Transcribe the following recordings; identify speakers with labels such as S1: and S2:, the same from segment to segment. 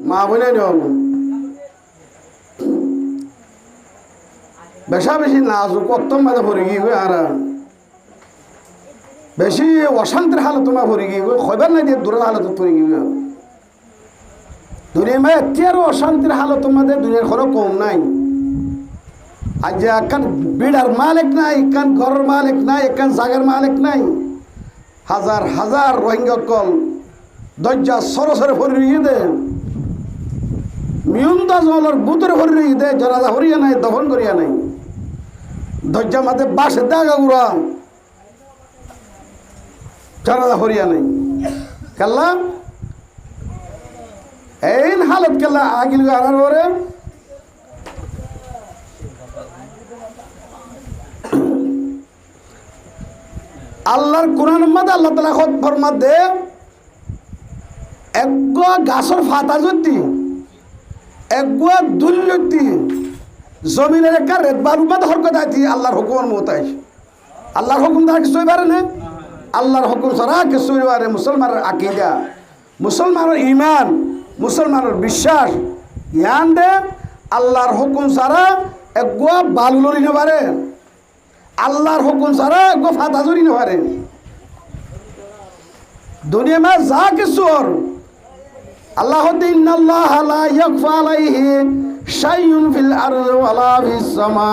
S1: মা বোনে নিয়ম বেশা বেশি নাজুক কত্তম মাঝে ভরে গিয়ে আর বেশি অশান্তির হালত তোমার ভরে গিয়ে খবর নাই দিয়ে দূরের হালত পড়ে গিয়ে দুনিয়া মা এতিয়ারও অশান্তির হালত তোমাদের দুনিয়ার খরচ কম নাই আজ একান বিড়ার মালিক নাই একান ঘরের মালিক নাই একান জাগের মালিক নাই হাজার হাজার রোহিঙ্গা কল দরজা সরসরে ভরে গিয়ে দে মিউন্দা জলের বুতরে ভরে গিয়ে দে জনাজা হরিয়া নাই দফন করিয়া নাই দরজা মাঝে বাসে দাগা গুড়া জনাজা হরিয়া নাই কেল্লা এই হালত কেল্লা আগিল আনার পরে আল্লাহর কোরআন মধ্যে আল্লাহ তাআলা খত ফরমাত দে একগো গাছর ফাতা যদি একগো দুল যদি জমিনের একটা রেত বালু মধ্যে হরকত আইতি আল্লাহর হুকুমের মোতাবেক আল্লাহর হুকুম দ্বারা কিছু পারে না আল্লাহর হুকুম ছাড়া কিছু পারে মুসলমানের আকীদা মুসলমানের ঈমান মুসলমানের বিশ্বাস ইয়ান দে আল্লাহর হুকুম ছাড়া একগো বালু লরি না পারে আল্লাহর হুকুম ছাড়া একগো ফাতা জড়ি না পারে দুনিয়া মে যা কিছু আর আল্লাহ ইন্নাল্লাহ লা ইয়াখফা আলাইহি শাইউন ফিল আরদি ওয়ালা ফিস সামা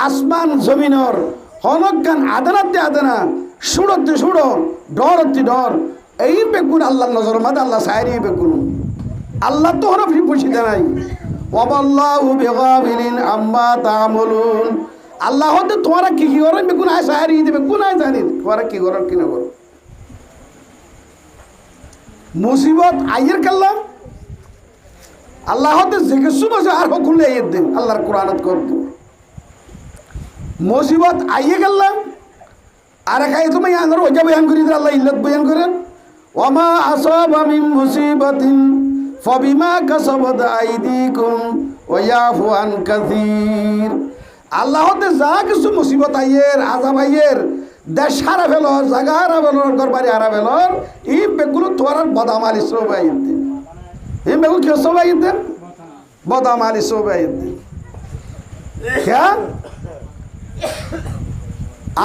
S1: আসমান জমিনের হনজ্ঞান আদানাতে আদানা সুড়তে সুড়ো ডরতে ডর এই বেগুন আল্লাহর নজর মাদে আল্লাহ সাইরি বেগুন আল্লাহ তো হরফ পুষিতে নাই ওয়াল্লাহু বিগাফিলিন আম্মা তা'মালুন আল্লাহ হতে তোমরা কি কি করো বেগুন আয় সাইরি দিবে কোন আয় জানি তোমরা কি করো কি না করো মুসিবত আইয়ের কাল্লা আল্লাহ হতে জেগে সুবসে আর হুকুম নেই দিন আল্লাহর কোরআনত করত মুসিবত আইয়ে গেল আর একাই তুমি আনর ওজা বয়ান করি আল্লাহ ইল্লাত বয়ান করেন ওমা আসাবা মিন মুসিবাতিন ফাবিমা কাসাবাত আইদিকুম ওয়া ইয়াফু আন কাসীর আল্লাহ হতে যা কিছু মুসিবত আইয়ের আযাব আইয়ের দেশ হারা ফেল জায়গা হারা ফেল ঘরবাড়ি হারা ফেল এই বেগুলো তোমার বদামালি সবাইন দিন এই বেগুলো কেউ সবাইন দেন বদামালি সবাইন দিন क्या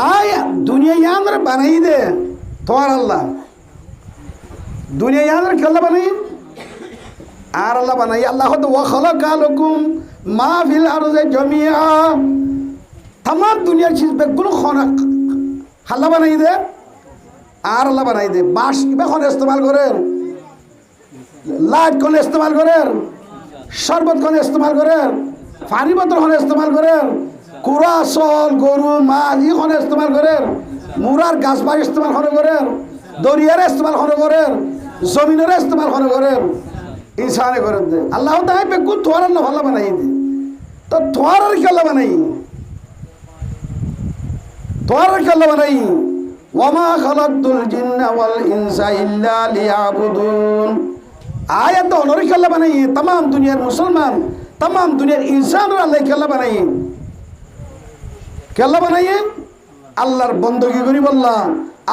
S1: आय दुनिया याद बनाई दे তোমার আল্লাহ দুনিয়া याद খেলা বানাই আর আল্লাহ বানাই আল্লাহ হতে ওয়া খালাকা লাকুম মা ফিল আরদি জামিআ तमाम दुनिया चीज बेগুলো খনাক হাল্লা বানাই দে আর আল্লাহ বানাই দে বাঁশ এখন ইস্তেমাল করেন লাইট কোন ইস্তেমাল করেন শরবত কোন ইস্তেমাল করেন পানি বোতল কোন ইস্তেমাল করেন কুড়া সল গরু মাছ এখন ইস্তেমাল করেন মুরার গাছ বাগ ইস্তেমাল করেন দরিয়ার ইস্তেমাল করেন জমিনের ইস্তেমাল করেন ইনসানে করেন দে আল্লাহ তাই বেগুন তোর আল্লাহ ভালো বানাই দে তো তোর আর কি আল্লাহ বানাই তোর কেলা বানাই ওয়ামা খালাকতুল জিন্না ওয়াল ইনসা ইল্লা লিয়াবুদুন আয়াত অনর কেলা বানাই तमाम দুনিয়ার মুসলমান तमाम দুনিয়ার ইনসান আল্লাহ কেলা বানাই আল্লাহর বندگی করি বল্লা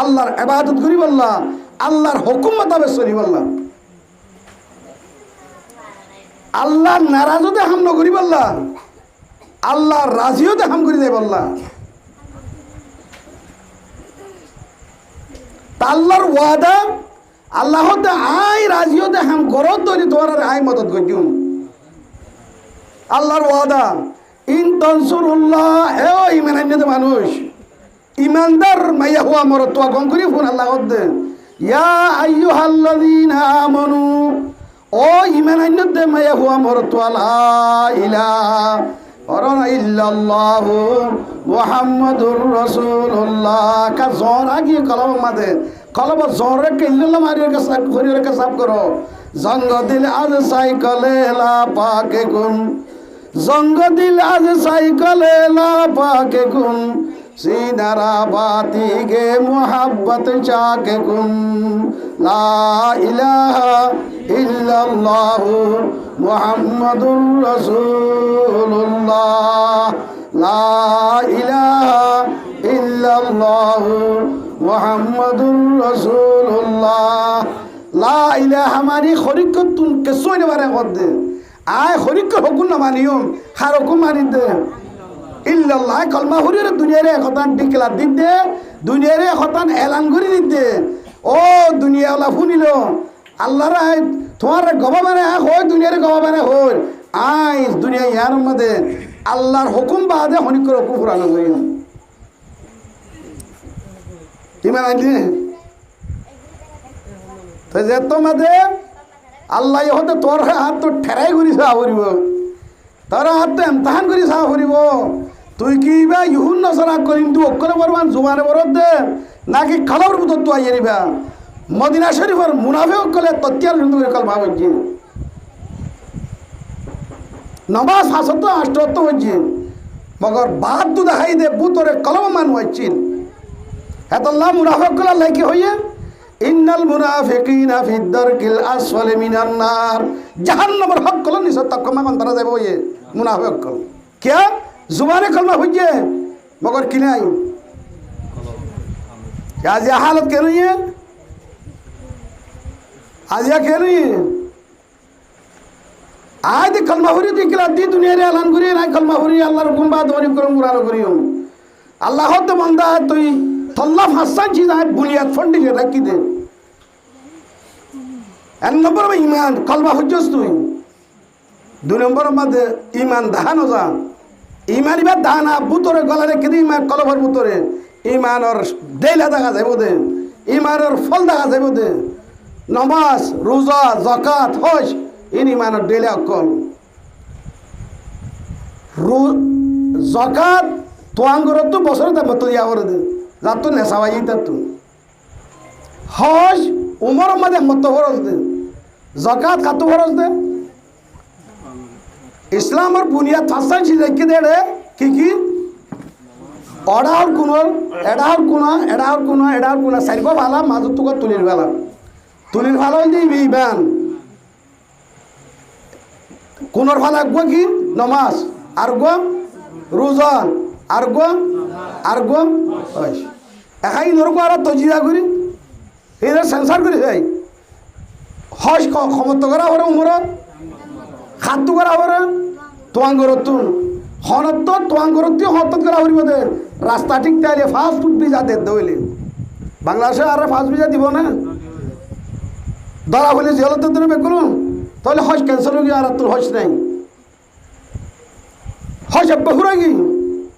S1: আল্লাহর ইবাদত করি বল্লা আল্লাহর হুকুম মোতাবেক চলি বল্লা আল্লাহর নারাজতে হাম ন করি বল্লা আল্লাহর রাজিতে হাম করি দে বল্লা আল্লাহর ওয়াদা আল্লাহ হতে আই রাজি হতে হাম গরত ধরি তোমার আই মদত করিম আল্লাহর ওয়াদা ইন তানসুরুল্লাহ এ ঈমানদার মানুষ ঈমানদার মাইয়া হুয়া মরত তো গম করি ফোন আল্লাহ হতে ইয়া আইয়ুহাল্লাযীনা আমানু ও ঈমানদার মাইয়া হুয়া মরত লা ইলাহা ইল্লাল্লাহু মুহাম্মাদুর রাসূলুল্লাহ কা জোর আগি কলম মাদে কলম জোরে কে ইল্লাল্লাহ মারিয়ে কে সাব করিয়ে কে সাব করো জঙ্গ দিল আজ সাইকেলে লা পাকে গুন জঙ্গ দিল আজ সাইকেলে লা পাকে গুন সিনারা বাতি গে মোহাব্বত চাকে গুন লা ইলাহা ইল্লাল্লাহু মুহাম্মাদুর রাসূলুল্লাহ লা ইলাহা ইল্লাল্লাহু মুহাম্মাদুর রাসূলুল্লাহ লা ইলাহা মানি খরিকতুন কেসই নেবারে কদে আয় খরিক হকুন না মানিয়ম হার হুকুম মানি দে ইল্লাল্লাহ কলমা হুরির দুনিয়ারে খতান ডিক্লার দিতে দুনিয়ারে খতান এলান করে দিতে ও দুনিয়াওয়ালা শুনিল আল্লাহর আয় তোমার গবাবানে হয় দুনিয়ারে গবাবানে হয় আই দুনিয়া ইয়ার মধ্যে আল্লাহর হুকুম বাদে হনিকর হুকুম ফুরানো করি ইমান আনলি তো যে তোমাদে আল্লাহ হতে তোর হাত তো ঠেরাই করি চা ফুরিব তোর হাত তো এমতাহান করি চা ফুরিব তুই কি বা ইহুন নসরা করিম তুই অক্ষরে বরবান জুমানে বরদ দে নাকি খালার বুতর তুই আইয়ে নিবা মদিনা শরীফের মুনাফে অকলে তত্যার হিন্দু করে কল ভাবছি নমাজ হাসত আষ্টত হচ্ছে মগর বাদ তো দেখাই দে বুতরে কলম মান হচ্ছিল এতল্লাহ মুনাফে কলা লাইকে হইয়ে ইন্নাল মুনাফিকিনা ফি দারকিল আসফালি মিনান নার জাহান্নামের হক কল নিস তকমা কোন তারা যাবে হইয়ে মুনাফিক কল কে जुबाने कलमा हुई मगर कि नहीं आज यह हालत क्यों नहीं है आज यह क्यों नहीं है आज कलमा हुई दिखला दी दुनिया रे ऐलान करी ना कलमा हुई अल्लाह हुकुम बात होनी करम कुरान करी हो अल्लाह तो बंदा तो थल्ला फसान चीज है बुनियाद फंडी के रखी दे एन नंबर में ईमान कलमा हुज्जस तू दो नंबर में ईमान दहान हो जा ইমান ইবার দানা বুতরে গলা রেখে দিই ইমান কলভর বুতরে ইমানর দেইলা দেখা যাইব দে ইমানের ফল দেখা যাইব দে নমাজ রোজা যাকাত হজ ইন ইমানের দেইলা কল যাকাত তো আঙ্গুর তো বছরে তা মত ইয়া করে দে যাত তো নেশাবাই তা তো হজ উমর মধ্যে মত খরচ দে যাকাত কত খরচ দে इस्लाम और बुनियाद फांसा चीज रख के दे रहे कि एडार कुना साइको भाला माजुत तो तुलिर भाला होई दी इमान कुनर भाला गो की नमाज আর গো রোজা আর গো হজ একাই নরকো আর তজিদা করি এরা সংসার করে যাই হজ ক্ষমতা করা হরে উমরত খাদ্য করা হরে তোয়াঙ্গরত হনত তোয়াঙ্গরত হত করা হরিব দে রাস্তা ঠিক তাইলে ফাস্ট ফুড ভিজা দে দইলে বাংলাদেশে আর ফাস্ট ভিজা দিব না ধরা হলে জেলতে দিলে বেকুল তাহলে হজ ক্যান্সেল হয়ে গিয়ে আর তোর হজ নাই হজ বহুরা গি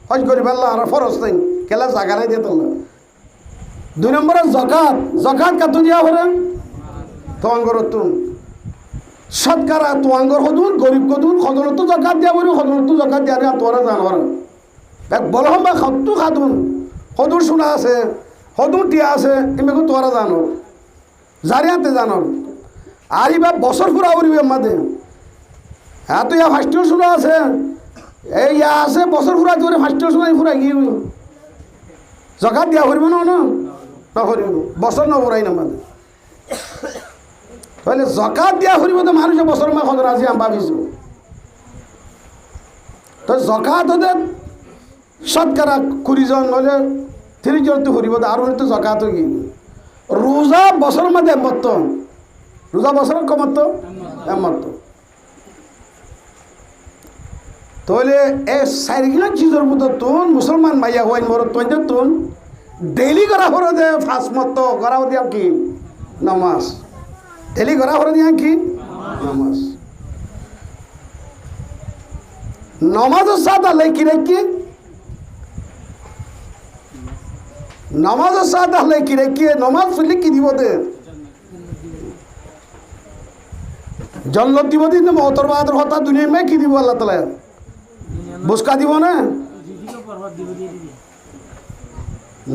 S1: হজ করি আল্লাহ আর ফরজ নাই কেলা জায়গা নাই দিয়ে তোলা 2 নম্বরে জাকাত কত দিয়া হরে তোয়াঙ্গরত সৎকারা তোয়াঙ্গর হদুন গরিব কদুন খদনত তো জাকাত দিয়া বলি খদনত তো জাকাত দিয়া রে তোরা জানর এক বলহম বা খত্তু খাদুন হদুর শোনা আছে হদুর টিয়া আছে এমনি তোরা জানো জারিয়াতে জানর আর ইবা বছর ফুরা উড়িবে মাঝে হ্যাঁ তো ইয়া ফার্স্টেও শোনা আছে এই ইয়া আছে বছর ফুরা ধরে ফার্স্টেও শোনা ফুরা গিয়ে জাকাত দিয়া হরিব না না হরিব বছর না ফুরাই না মাঝে তাহলে জাকাত দিয়া হরিব তো মানুষের বছর মা খদর আজি আমি ভাবিছো তো জাকাত হতে শতকরা 20 জন হলে 30 জন তো হরিব আর হলে তো জাকাত কি রোজা বছর মধ্যে মত রোজা বছর কমত এমত তাহলে এই সাইরিগিনা চিজের মতো তুন মুসলমান মাইয়া হইন মর তুন ডেইলি করা হরে দে ফাঁস মত করা দিয়া কি নামাজ ডেলি করা হরে দিয়া কি নামাজ নামাজের সাথে লেখি রেখি নামাজের সাথে লেখি রেখি নামাজ পড়লে কি দিব দে জন্নত দিব দিন মহতর বাহাদুর হতা দুনিয়া মে কি দিব আল্লাহ তালা বুসকা দিব না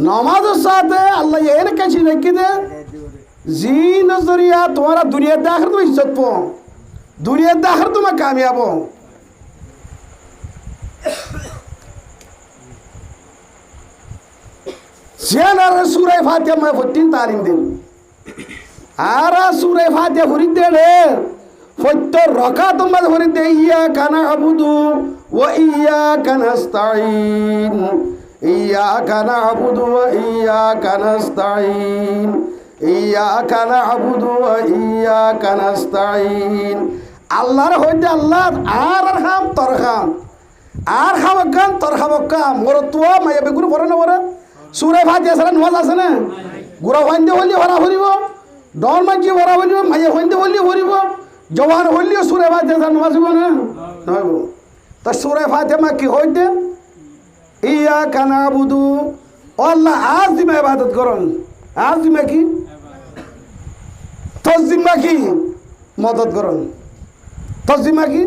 S1: নামাজের সাথে আল্লাহ এর কাছে রেখে দে जी नजरिया तुम्हारा दुनिया दाखिल तुम इज्जत पो दुनिया दाखिल तुम कामयाब हो सूरह फातिहा मैं फुट्टीन तालीम दे आरा सूरह फातिहा फुरी दे रे फुट्टो रका तुम मत फुरी दे इय्याका नअबुदु व इय्याका नस्ताईन इय्याका नअबुदु व इय्याका नस्ताईन ইয়াকা না'বুদু ওয়া ইয়াকা নাস্তাঈন। আল্লাহর হইতে আল্লাহ আর খাম তোর খাম আর খামকান তোর খামকা মোর তো মায়া বেগুন পড়ে না পড়ে সূরা ফাতিহা ছাড়া নামাজ আছে না? গুড়া হইতে হইলে ভরা ভরিব, ডর মাঝি ভরা ভরিব, মায়া হইতে হইলে ভরিব, জওয়ান হইলেও সূরা ফাতিহা ছাড়া নামাজ হইব না? নইব। তা সূরা ফাতিহা কি হইতে ইয়াকা না'বুদু আল্লাহ আজ দিমা ইবাদত করুন। আজ দিমা কি তসজিমা কি মদত করুন। তসজিমা কি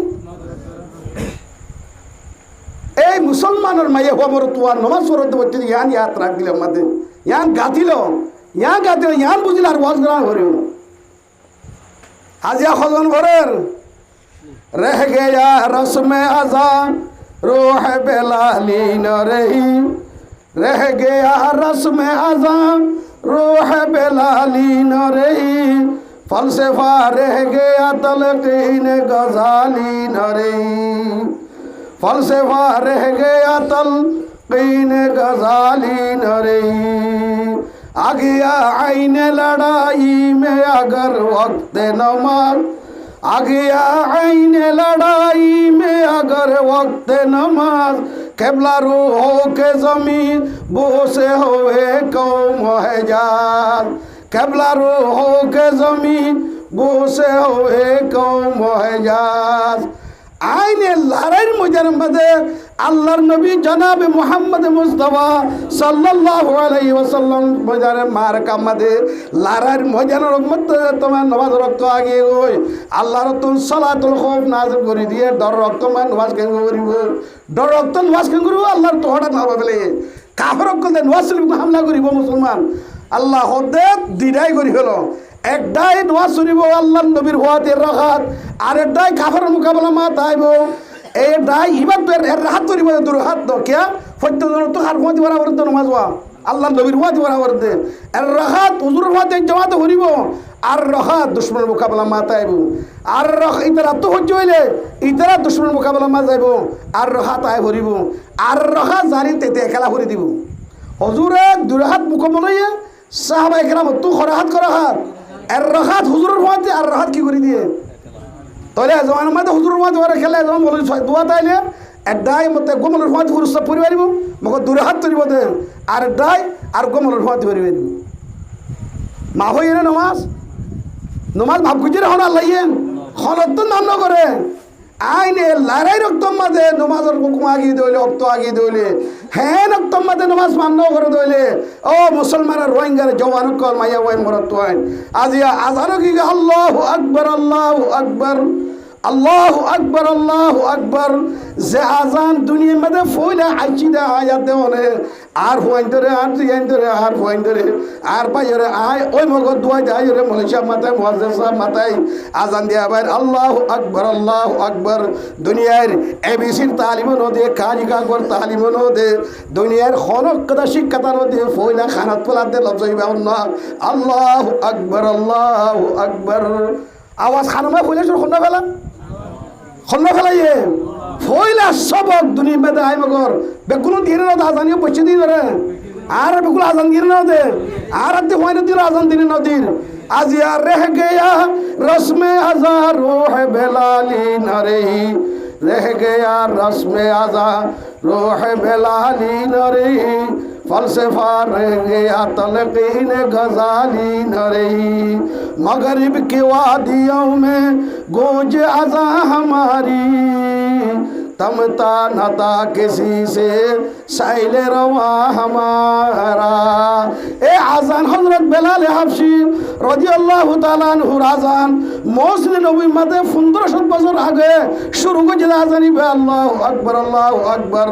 S1: এই মুসলমানের মাইয়া হওয়া মর তোয়া নমাজ পড়তে বলতে ইয়ান ইয়াত রাখ দিল আমাদের ইয়ান গাতিল ইয়ান বুঝিল আর ওয়াজ করা করিও আজিয়া খজন ঘরের রহ গয়া রসমে আজা রোহ বেলালি নরহি রহ গয়া রসমে আজা রোহ বেলালি নরহি ফলসফা রহ গয়া তলকিন গজালি নরহি फलसफा रह गया तलकीन गजाली नरे आ गया आईन लड़ाई में अगर वक्त नमाज आ गया आईन लड़ाई में अगर वक्त नमाज केबला रूहो के जमीन बो से होए कौम हजाज केबला रूहो के जमीन बो से होए कौम हजाज আইনে লড়াইয়ের ময়দানের মধ্যে আল্লাহর নবী জনাব মুহাম্মদ মুস্তাফা সাল্লাল্লাহু আলাইহি ওয়াসাল্লাম ময়দানের মারকা মধ্যে লড়াইয়ের ময়দানের মধ্যে তোমার নামাজ রক্ত আগে ওই আল্লাহর তুন সালাতুল খৌফ নাযিল করে দিয়ে ডর রক্ত মান নামাজ কেন করিব ডর রক্ত নামাজ কেন করিব আল্লাহর তোহড়া না বলে কাফের কলে নামাজ হামলা করিব মুসলমান আল্লাহ হদে দিদাই করি হলো একটাই নামাজ শুনিব আল্লাহর নবীর হওয়াতে রাখাত আর একটাই কাফেরের মোকাবেলা মা তাইব এইটাই ইবাদতের এর রাহাত করিব দুর হাত দ কিয়া ফত্যজন তো হার হওয়াতে বরাবর তো নামাজ ওয়া আল্লাহর নবীর হওয়াতে বরাবর দে এর রাহাত হুজুরের হওয়াতে জামাতে করিব আর রাহাত দুশমনের মোকাবেলা মা তাইব আর ইতারা তো হজ্জ হইলে ইতারা দুশমনের মোকাবেলা মা যাইব আর রাহাত আয় ভরিব আর রাহাত জানি তেতে খেলা করে দিব হুজুরে দুর হাত মোকাবেলা সাহাবায়ে কেরাম তো খরাহাত করাহাত আর রাহাত হুজুরের হওয়াতে আর রাহাত কি করে দিয়ে তাহলে জমানের মধ্যে হুজুরের মধ্যে ওরা খেলে যেমন বলে দোয়া তাইলে একটাই মতে গোমলের হওয়াতে হুজুর সব পরি পারিব মকে দূরে হাত তরিব দে আর একটাই আর গোমলের হওয়াতে পরি পারিব মা হই না নমাজ নমাজ ভাব গুজিরে হন আল্লাহ খনত তো নাম করে আইনে লড়াই রক্তম মাঝে নমাজের হুকুম আগিয়ে দইলে অক্ত আগিয়ে দইলে হ্যাঁ রক্তম মাঝে নমাজ মান্য করে দইলে ও মুসলমানের রোহিঙ্গার জওয়ান কল মাইয়া ওয়াই মরত ওয়াই আজিয়া আজানো কি আল্লাহু আকবার আল্লাহু আকবার আল্লাহু আকবার আল্লাহু আকবার যে আজান দুনিয়ার মধ্যে ফইলা আইছিদা আয়াত দেওনে আর হুয়াইন ধরে আর জিয়াইন ধরে আর হুয়াইন ধরে আর পাইরে আয় ওই মগ দুয়া যায় রে মালয়েশিয়া মাথায় মুয়াজ্জিন সাহেব মাথায় আজান দিয়া আবার আল্লাহু আকবার দুনিয়ার এবিসির তালিম নদে কাজিকা কর তালিম নদে দুনিয়ার খনক কথা শিক্ষা নদে ফইলা খানাত পোলাতে লজইবা না আল্লাহু আকবার আওয়াজ খানমা ফইলা শুননা ফেলা খন্না ফেলাইয়ে ফইলা সবক দুনিয়া মেদে আই মগর বেগুলো দিয়ে না আজানিও পয়সা দিয়ে ধরে আর বেগুলো আজান দিয়ে না দে আর আতে হয় না দিয়ে আজান দিয়ে না দিন আজিয়া রহ গয়া রসমে আজা রোহ বেলালি নরহি রহ গয়া রসমে আজা রোহ বেলালি নরহি फलसफा रह गया तलकीन गजाली नरही मगरिब के वादियों में गूंज अज़ा हमारी तमता नता किसी से साइल रवा हमारा ए आजान हजरत बेलाल हाबशी রাদিয়াল্লাহু তাআলা আনহুর আযান মসজিদ নববীর মধ্যে 1500 বছর আগে শুরু করে আযানি বে আল্লাহু আকবার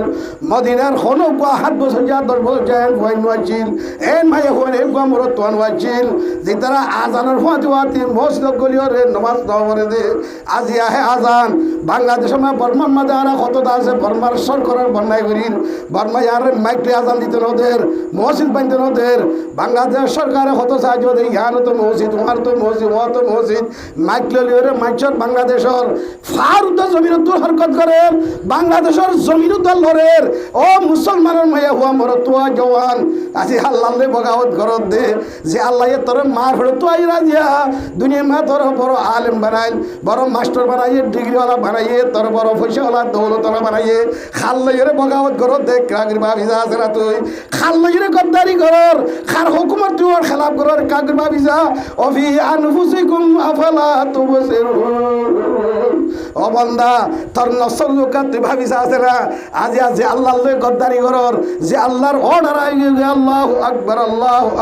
S1: মদিনার খনো বা হাত বছর যা 10 বছর যায় হইন ওয়াজিল এন মাই হইন গো মরত তোয়ান ওয়াজিল যে তারা আযানের ফাতিওয়াতি মসজিদ গলিয়রে নামাজ দাওরে দে আজিয়া হে আযান বাংলাদেশের মা বর্মান মধ্যে আর কতটা আছে বর্মার সরকারের বন্যায় করির বর্মা আর মাইকলে আজান দিতে নদের মসজিদ বানতে নদের বাংলাদেশ সরকারে কত সাহায্য দেয় ইয়ারও তো মসজিদ তোমার তো মসজিদ ও তো মসজিদ মাইকলে লিওরে মাইকর বাংলাদেশের ফারুদ জমিনত হরকত করে বাংলাদেশের জমিনত লরের ও মুসলমানের মায়া হুয়া মরতুয়া জওয়ান আজি আল্লাহলে বগাওত ঘরত দে যে আল্লাহ তোর মার ফেড়ে তো আইরা দিয়া দুনিয়া মা তোর বড় আলেম বানাইল বড় মাস্টার বানাইয়ে ডিগ্রিওয়ালা বানাইয়ে তোর বড় পয়সাওয়ালা দৌলতওয়ালা বানাইয়ে খাল্লাইরে বগাওত ঘরত দে কাগর বাবিজা আছে না তুই খাল্লাইরে গদ্দারি ঘর খার হুকুমত তোর খেলাফ ঘরের কাগর বাবিজা অফি আনফুসিকুম আফালা তুবসিরুন ও বান্দা তোর নসর লোকা তুই ভাবিছা আছে না আজি আজি আল্লাহর লই গদ্দারি ঘরর যে আল্লাহর অর্ডার আই গে আল্লাহু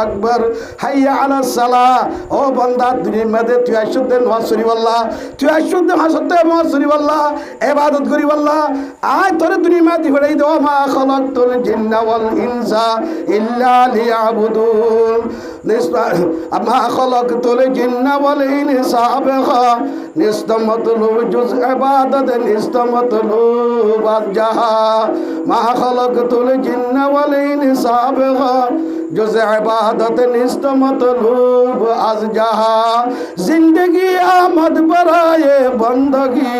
S1: আকবার হাইয়া আলাস সালাহ ও বান্দা দুনিয়ার মধ্যে তুই আশুদ্ধ নামাজ পড়ি আল্লাহ তুই আশুদ্ধ হাসতে নামাজ পড়ি আল্লাহ ইবাদত করি আল্লাহ আয় তোর দুনিয়ার মধ্যে ফেরাই দাও মা খালাকতুল জিন্না ওয়াল ইনসা ইল্লা লিয়াবুদুন মা খালাকতুল জিন্না ওয়াল ইনসা আবগা নিস্তমতলুব জুজ ইবাদত নিস্তমতলুব জাহা মা খালাকতুল জিন্না ওয়াল ইনসা আবগা জুজ ইবাদত নিস্তমতলুব আজ জাহা জিंदगी आमद बराए बंदगी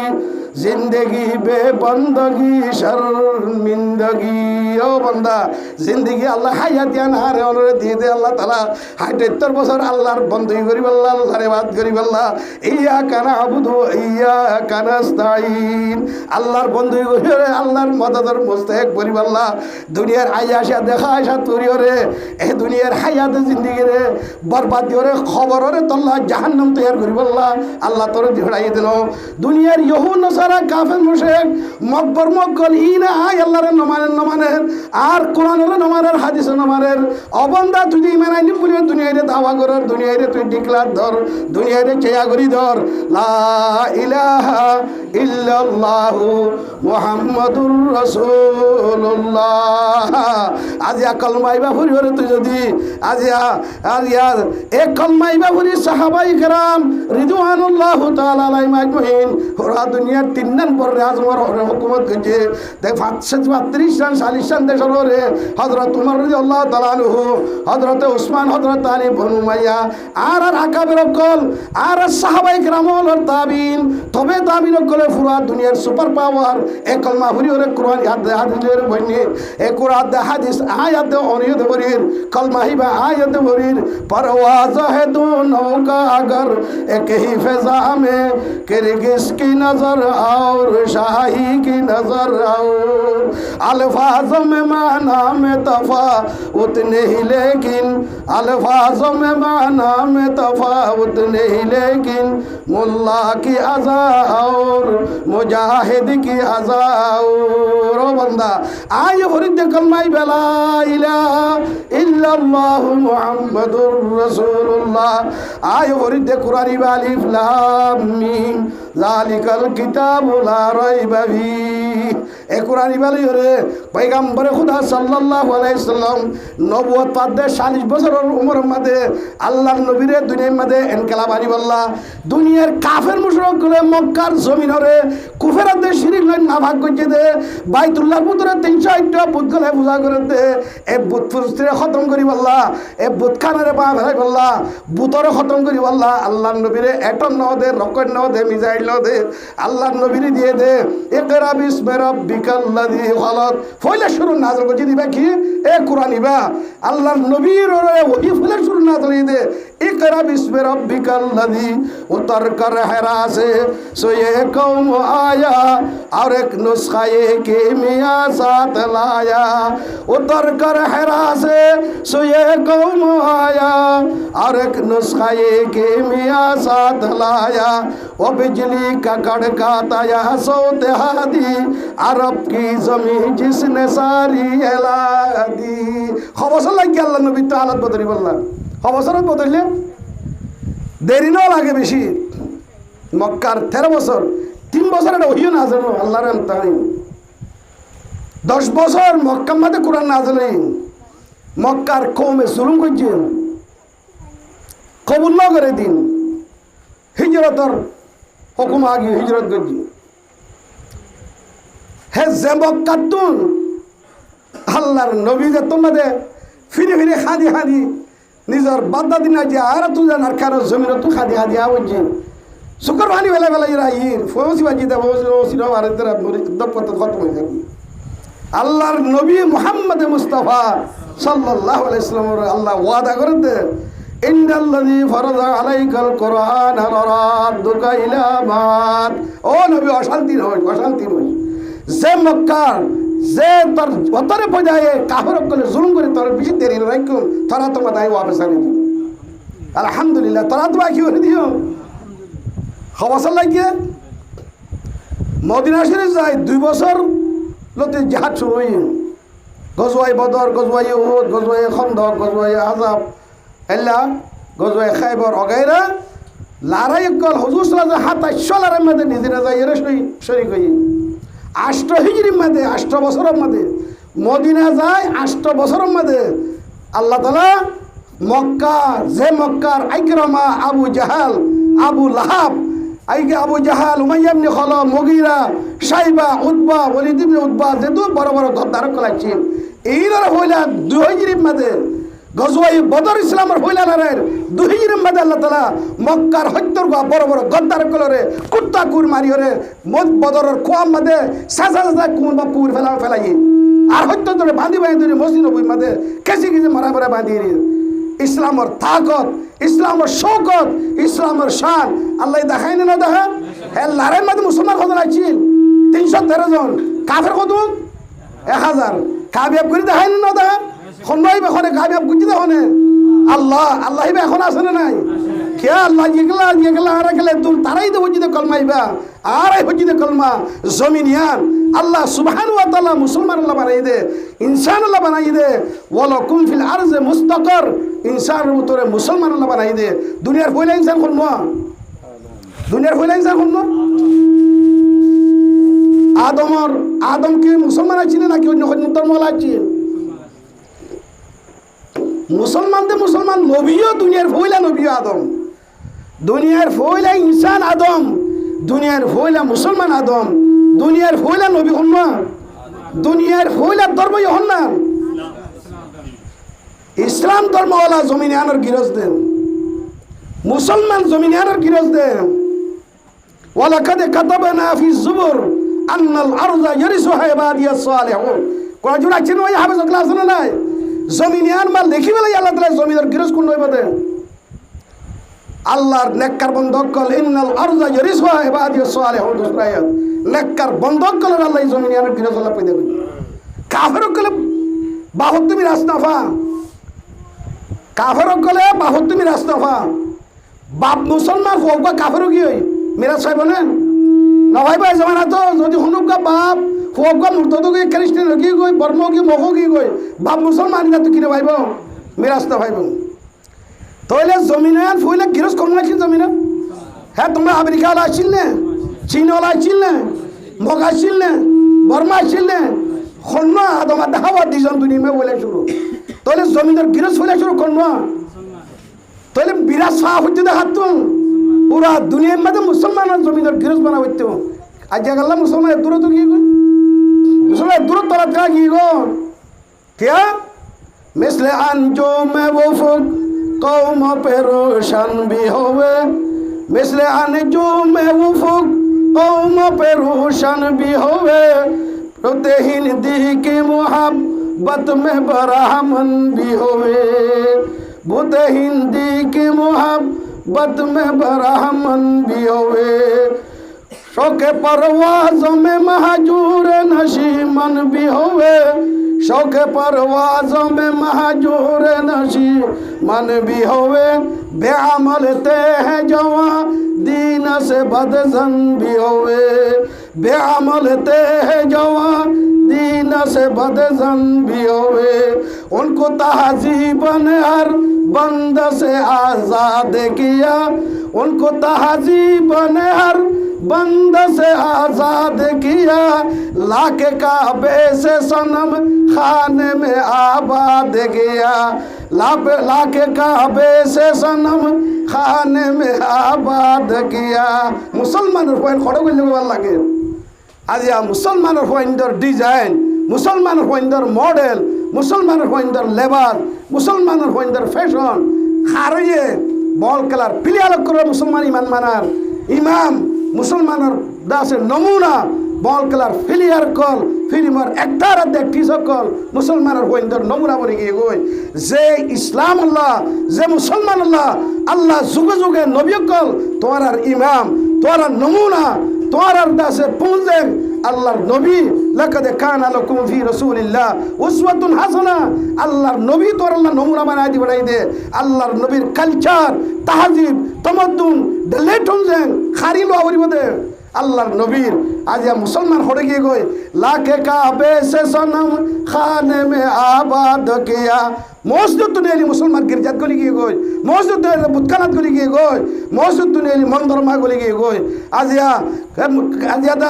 S1: जिंदगी बे बंदगी शर्मिंदगी ओ बंदा जिंदगी अल्लाह हायात दिया ना रे ओनरे দিয়ে দে আল্লাহ তাআলা 78 বছর আল্লাহর বন্ধই করিব আল্লাহ আল্লাহর ইবাদত করিব আল্লাহ ইয়াকা নাবুদু ইয়াকা নাস্তাইন আল্লাহর বন্ধই করিরে আল্লাহর মদদের মুস্তাহিক করিব আল্লাহ দুনিয়ার আয়াশা দেখা আশা তুরিরে এই দুনিয়ার হায়াত জিंदगी রে বরবাদ করে খবর রে আল্লাহ জাহান্নাম তৈয়ার করিব আল্লাহ আল্লাহ তোরে দিড়াই দিল দুনিয়ার ইহুন সারা কাফের মুশরিক মকবর মকল ইনা আয় আল্লাহর নমানের আর কোরআনের নমানের হাদিসের নমানের অবন্দা তুই ইমান আইনি বলি দুনিয়ারে দাওয়া করার দুনিয়ারে তুই ডিক্লার ধর দুনিয়ারে চেয়া করি ধর লা ইলাহা ইল্লাল্লাহু মুহাম্মাদুর রাসূলুল্লাহ আজিয়া কলমাইবা ফুরিরে তুই যদি আজিয়া এক কলমাইবা ফুরি সাহাবায়ে কেরাম রিদওয়ানুল্লাহু তাআলা আলাইহিম আজমাইন ওরা দুনিয়ার 3 নম্বর রাজমর হুকুমত করছে দেখ 32 রান 40 রান দেশের রে হযরত উমর রাদিয়াল্লাহু তাআলা আনহু হযরত উসমান হযরত আলী বনু উমাইয়া আর আকাবের কল আর সাহাবায়ে কেরাম ওর তাবিন তবে তাবিন কলে পুরা দুনিয়ার সুপার পাওয়ার এক কলমা ফুরিরে কোরআন হাদিসের বন্যে এক কোরআন হাদিস আয়াত অনিয়ত বরির কলমা হিবা আয়াত বরির परवाज़ है दोनों का अगर एक ही फ़िज़ा में किरगिज़ की नज़र और शाही की नज़र और अल्फाज़ों में माना में तफ़ावुत नहीं लेकिन अल्फाज़ों में माना में तफ़ावुत नहीं लेकिन मुल्ला की अज़ा और मुजाहिद की अज़ा और बंदा आय फरीद कलमाई ला इलाहा इल्लल्लाहु मुहम्मदुर रसूलुल्लाह आय फरीद कुरानी अलिफ लाम मीम जालिकल किताबु ला रैब फीह ए कुरानी वाली रे पैगम्बर खुदा साल्लाल्लाहु अलैहि वसल्लम नबुवत पादे 40 বছরের উমরের মধ্যে আল্লাহর নবীরে দুনিয়ার মধ্যে ইনকিলাব আনি আল্লাহ দুনিয়ার কাফের মুশরিক গুলো মক্কার জমিনরে কুফারতে শিরিক লয় না ভাগ করতে দে বাইতুল্লাহর ভিতরে 308টা বুত গলে পূজা করে দে এই বুত ফুরস্তিরে খতম করি আল্লাহ এই বুত খানারে পা ফেলাই আল্লাহ বুতরে খতম করি আল্লাহ আল্লাহর নবীরে এটম ন দে রকেট ন দে মিসাইল ন দে আল্লাহর নবীরে দিয়ে দে ইকরা বিসমি রাব্বিকাল্লাযী খালাক ফয়লা শুরু নাযিল করে দিবা কি এ কুরআন ইবা আল্লাহর নবীর ওই ফয়লা শুরু নাযিল দে ইকরা বিসমি রাব্বিকাল্লাযী উতর কর হেরা से सोए कौम आया और एक नुस्खा के मियाँ साथ लाया उतर कर हेरा से सोए कौम आया और एक नुस्खा के मियाँ साथ लाया वो बिजली का कड़काता सोते हादी अरब की जमीन जिसने सारी हिला दी खबर लग गया अल्लाह नबी तो हालत बदली बोलना खबर बदलले देरी ना लागे बेशी মক্কার 13 বছর 3 বছর এটা ওহিও নাযিল আল্লাহর আমতানি 10 বছর মক্কার মধ্যে কোরআন নাযিল মক্কার কওমে জুলুম করছে কবুল না করে দিন হিজরতের হুকুম আগে হিজরত করছে হে যে মক্কাতুন আল্লাহর নবী যে তোমাদের ফিরে ফিরে খাদি খাদি নিজের বাদ্দা দিন যে আর তুই জানার কারো জমিন তু খাদি খাদি আওয়াজি শুকর ভানি বেলা বেলা ইরা ইর ফৌসি বাজি দে ফৌসি নো আর ইতরা দপত খতম হয়ে যাবে আল্লাহর নবী মুহাম্মদ মুস্তাফা সাল্লাল্লাহু আলাইহি ওয়াসাল্লাম আল্লাহ ওয়াদা করে দে ইন্নাল্লাযী ফারাযা আলাইকাল কুরআন লারাদ্দুকা ইলা মাদ ও নবী অশান্তি নয় যে মক্কার যে তোর অতরে পজায়ে কাফের কলে জুলুম করে তোর বেশি দেরি রাখো তোরা তোমার দাই ওয়াপস আনি দিও আলহামদুলিল্লাহ তোরা তো বাকি করে দিও খবর লাগিয়ে মদিনা শরীফ যায় 2 বছর লতে জিহাদ শুরু হই গজওয়ায়ে বদর গজওয়ায়ে উহুদ গজওয়ায়ে খন্দক গজওয়ায়ে আহজাব এল্লা গজওয়ায়ে খায়বর অগাইরা লড়াই কল হুজুর সাল্লাল্লাহু আলাইহি ওয়াসাল্লামের মধ্যে নিজেরা যায় এর শরীক হই 8 হিজরির মধ্যে 8 বছরের মধ্যে মদিনা যায় 8 বছরের মধ্যে আল্লাহ তাআলা মক্কা যে মক্কার ইকরামা আবু জাহাল আবু লাহাব আইগে আবু জাহাল উমাইয়া ইবনে খালাব মুগীরা শাইবা উতবা ওয়ালিদ ইবনে উতবা যে তো বড় বড় গদ্দার কলাচ্ছেন এইরা হইলা 2 হিজরির মধ্যে গজওয়ায়ে বদর ইসলামের হইলা লড়াইয়ের 2 হিজরির মধ্যে আল্লাহ তাআলা মক্কার হত্যর বড় বড় গদ্দার কলরে কুত্তা কুর মারিয়রে বদরের কোয়াম মধ্যে সাজা কুন বা পুর ফেলাই আর হত্য ধরে বাঁধি ধরে মসজিদ নবীর মধ্যে কেসি মারা বাঁধি ইসলামের তাকত ইসলামের শৌকত ইসলামের শান আল্লাহ দেখাই না দেখা হ্যাঁ লড়াইয়ের মধ্যে মুসলমান কত আছেন 313 জন কাফের কত 1000 কাবিয়াব করে দেখাই না দেখা খন্ডাই বেখনে কাবিয়াব গুজি দেখনে আল্লাহ এখন আছে না নাই কে আল্লাহ যেগুলা আর গেলে তুমি তারাই তো হজিদে কলমাইবা আর এই হজিদে কলমা জমিনিয়ান আল্লাহ সুবহানাহু ওয়া তাআলা মুসলমান আল্লাহ বানাই দে ইনসান আল্লাহ বানাই দে ওয়ালাকুম ফিল আরজে মুস্তাকর ইনসানের উত্তরে মুসলমান আল্লাহ বানাই দে দুনিয়ার হইলা ইনসান কোন আদমকে মুসলমান আছে নাকি অন্য ধর্ম আছে মুসলমান নবীও দুনিয়ার ফইলা নবী আদম দুনিয়ার ফইলা ইনসান আদম দুনিয়ার ফইলা মুসলমান আদম দুনিয়ার ফইলা নবী হন না দুনিয়ার ফইলা ধর্ম হন না ইসলাম ধর্মওয়ালা জমিনে আনার গিরজ দেন মুসলমান জমিনে আনার গিরজ দেন ওয়ালাকাদ কাতাবনা ফি যুবুর আন্নাল আরযা ইয়ারিসুহা ইবাদিয়াস সালিহুন কোন জোড়া চিনো এই হাফেজ ক্লাস না নাই জমিনিয়ান মাল দেখি বেলাই আল্লাহ তাআলা জমিনের গিরজ কোন হইবা দেন আল্লাহর নেককার বন্ধক কল ইন্নাল আরযা ইয়ারিসুহা ইবাদিয়াস সালিহুন দুসরায়াত নেককার বন্ধক কল আল্লাহ জমিনিয়ানের গিরজ আল্লাহ পেদে কাফের কল বাহুত তুমি রাস্তাফা কাফের কলে বাহুত তুমি রাস্তাফা বাপ মুসলমান হোক বা কাফেরও কি হই মেরা সাহেব না ভাই ভাই জমানা তো যদি হনুকা বাপ হোক বা মুর্তদ গিয়ে খ্রিস্টান কি গই বর্ম কি মহ কি গই বাপ মুসলমান না তো কিনে ভাইব মেরাস্তা ভাইব তাহলে জমিনান ফুইলে গিরস কম আছে জমিনা হ্যাঁ তোমরা আমেরিকা আসছিল না চীন আসছিল না মগ আসছিল না বর্মা আসছিল না খন্ন তোমার দেখাবা দুজন দুনিয়া বলে শুরু তাহলে জমিনের গিরস ফুলে শুরু খন্ন তাহলে বিরাট সাহ হচ্ছে দেখাতো পুরা দুনিয়ার মধ্যে মুসলমান জমিনের গিরস বানা হইতো আজ আল্লাহ মুসলমানের দূর তো গিয়ে মুসলমান দূর তোরা কা গিয়ে গো क्या मिसले अंजो में वो फुक कौम पे रोशन भी होवे मिसले अंजो में वो फुक कौम पे रोशन भी होवे रोते हिंदी की मोहब्बत में बरामन भी होवे बुते हिंदी की मोहब्बत में बरामन भी होवे शौके परवाज़ों में महजूर नशीमन भी होवे शौके परवाज़ों में महजूर नशीमन भी होवे बेअमल ते हैं जवां दीन से बदजन भी होवे बेअमल ते हैं जवां दीन से बदजन भी होवे उनको तहज़ीबन हर बंद से आज़ाद किया उनको तहज़ीबन हर बंद से आजाद किया लाके काबे से सनम खाने में आबाद किया लाके काबे से सनम खाने में आबाद किया मुसलमान खड़ो कर लगे আজিয়া মুসলমানের হইন্দর ডিজাইন, মুসলমানের হইন্দর মডেল, মুসলমানের হইন্দর লেবাস, মুসলমানের হইন্দর ফ্যাশন হারিয়ে বল খেলার প্লেয়ার করে মুসলমান ইমান মানার ইমাম মুসলমানের দাসের নমুনা বল খেলার প্লেয়ার কল ফিল্মর একটার দেখি সকল মুসলমানের হইন্দর নমুনা বলে গিয়ে গই যে ইসলাম আল্লাহ যে মুসলমান আল্লাহ আল্লাহ যুগে যুগে নবী কল তোরার ইমাম তোরার নমুনা তোরার দাসে পৌঁছে আল্লাহর নবী লাকাদ কানা লাকুম ফি রাসূলিল্লাহ উসওয়াতুন হাসানা আল্লাহর নবী তোর আল্লাহ নমুনা বানাই দি বানাই দে আল্লাহর নবীর কালচার তাহজিব তামাদ্দুন ডলেটন যেন খারিলো আবরিব দে আল্লাহর নবীর আজ মুসলমান হয়ে গিয়ে গই লাকে কাবে সে সনম খানে মে আবাদ কিয়া মসজিদ দুনিয়ালি মুসলমান গির্জাত গলি গিয়ে গই মসজিদ দুনিয়ালি বুতখানাত গলি গিয়ে গই মসজিদ দুনিয়ালি মন্দরমা গলি গিয়ে গই আজিয়া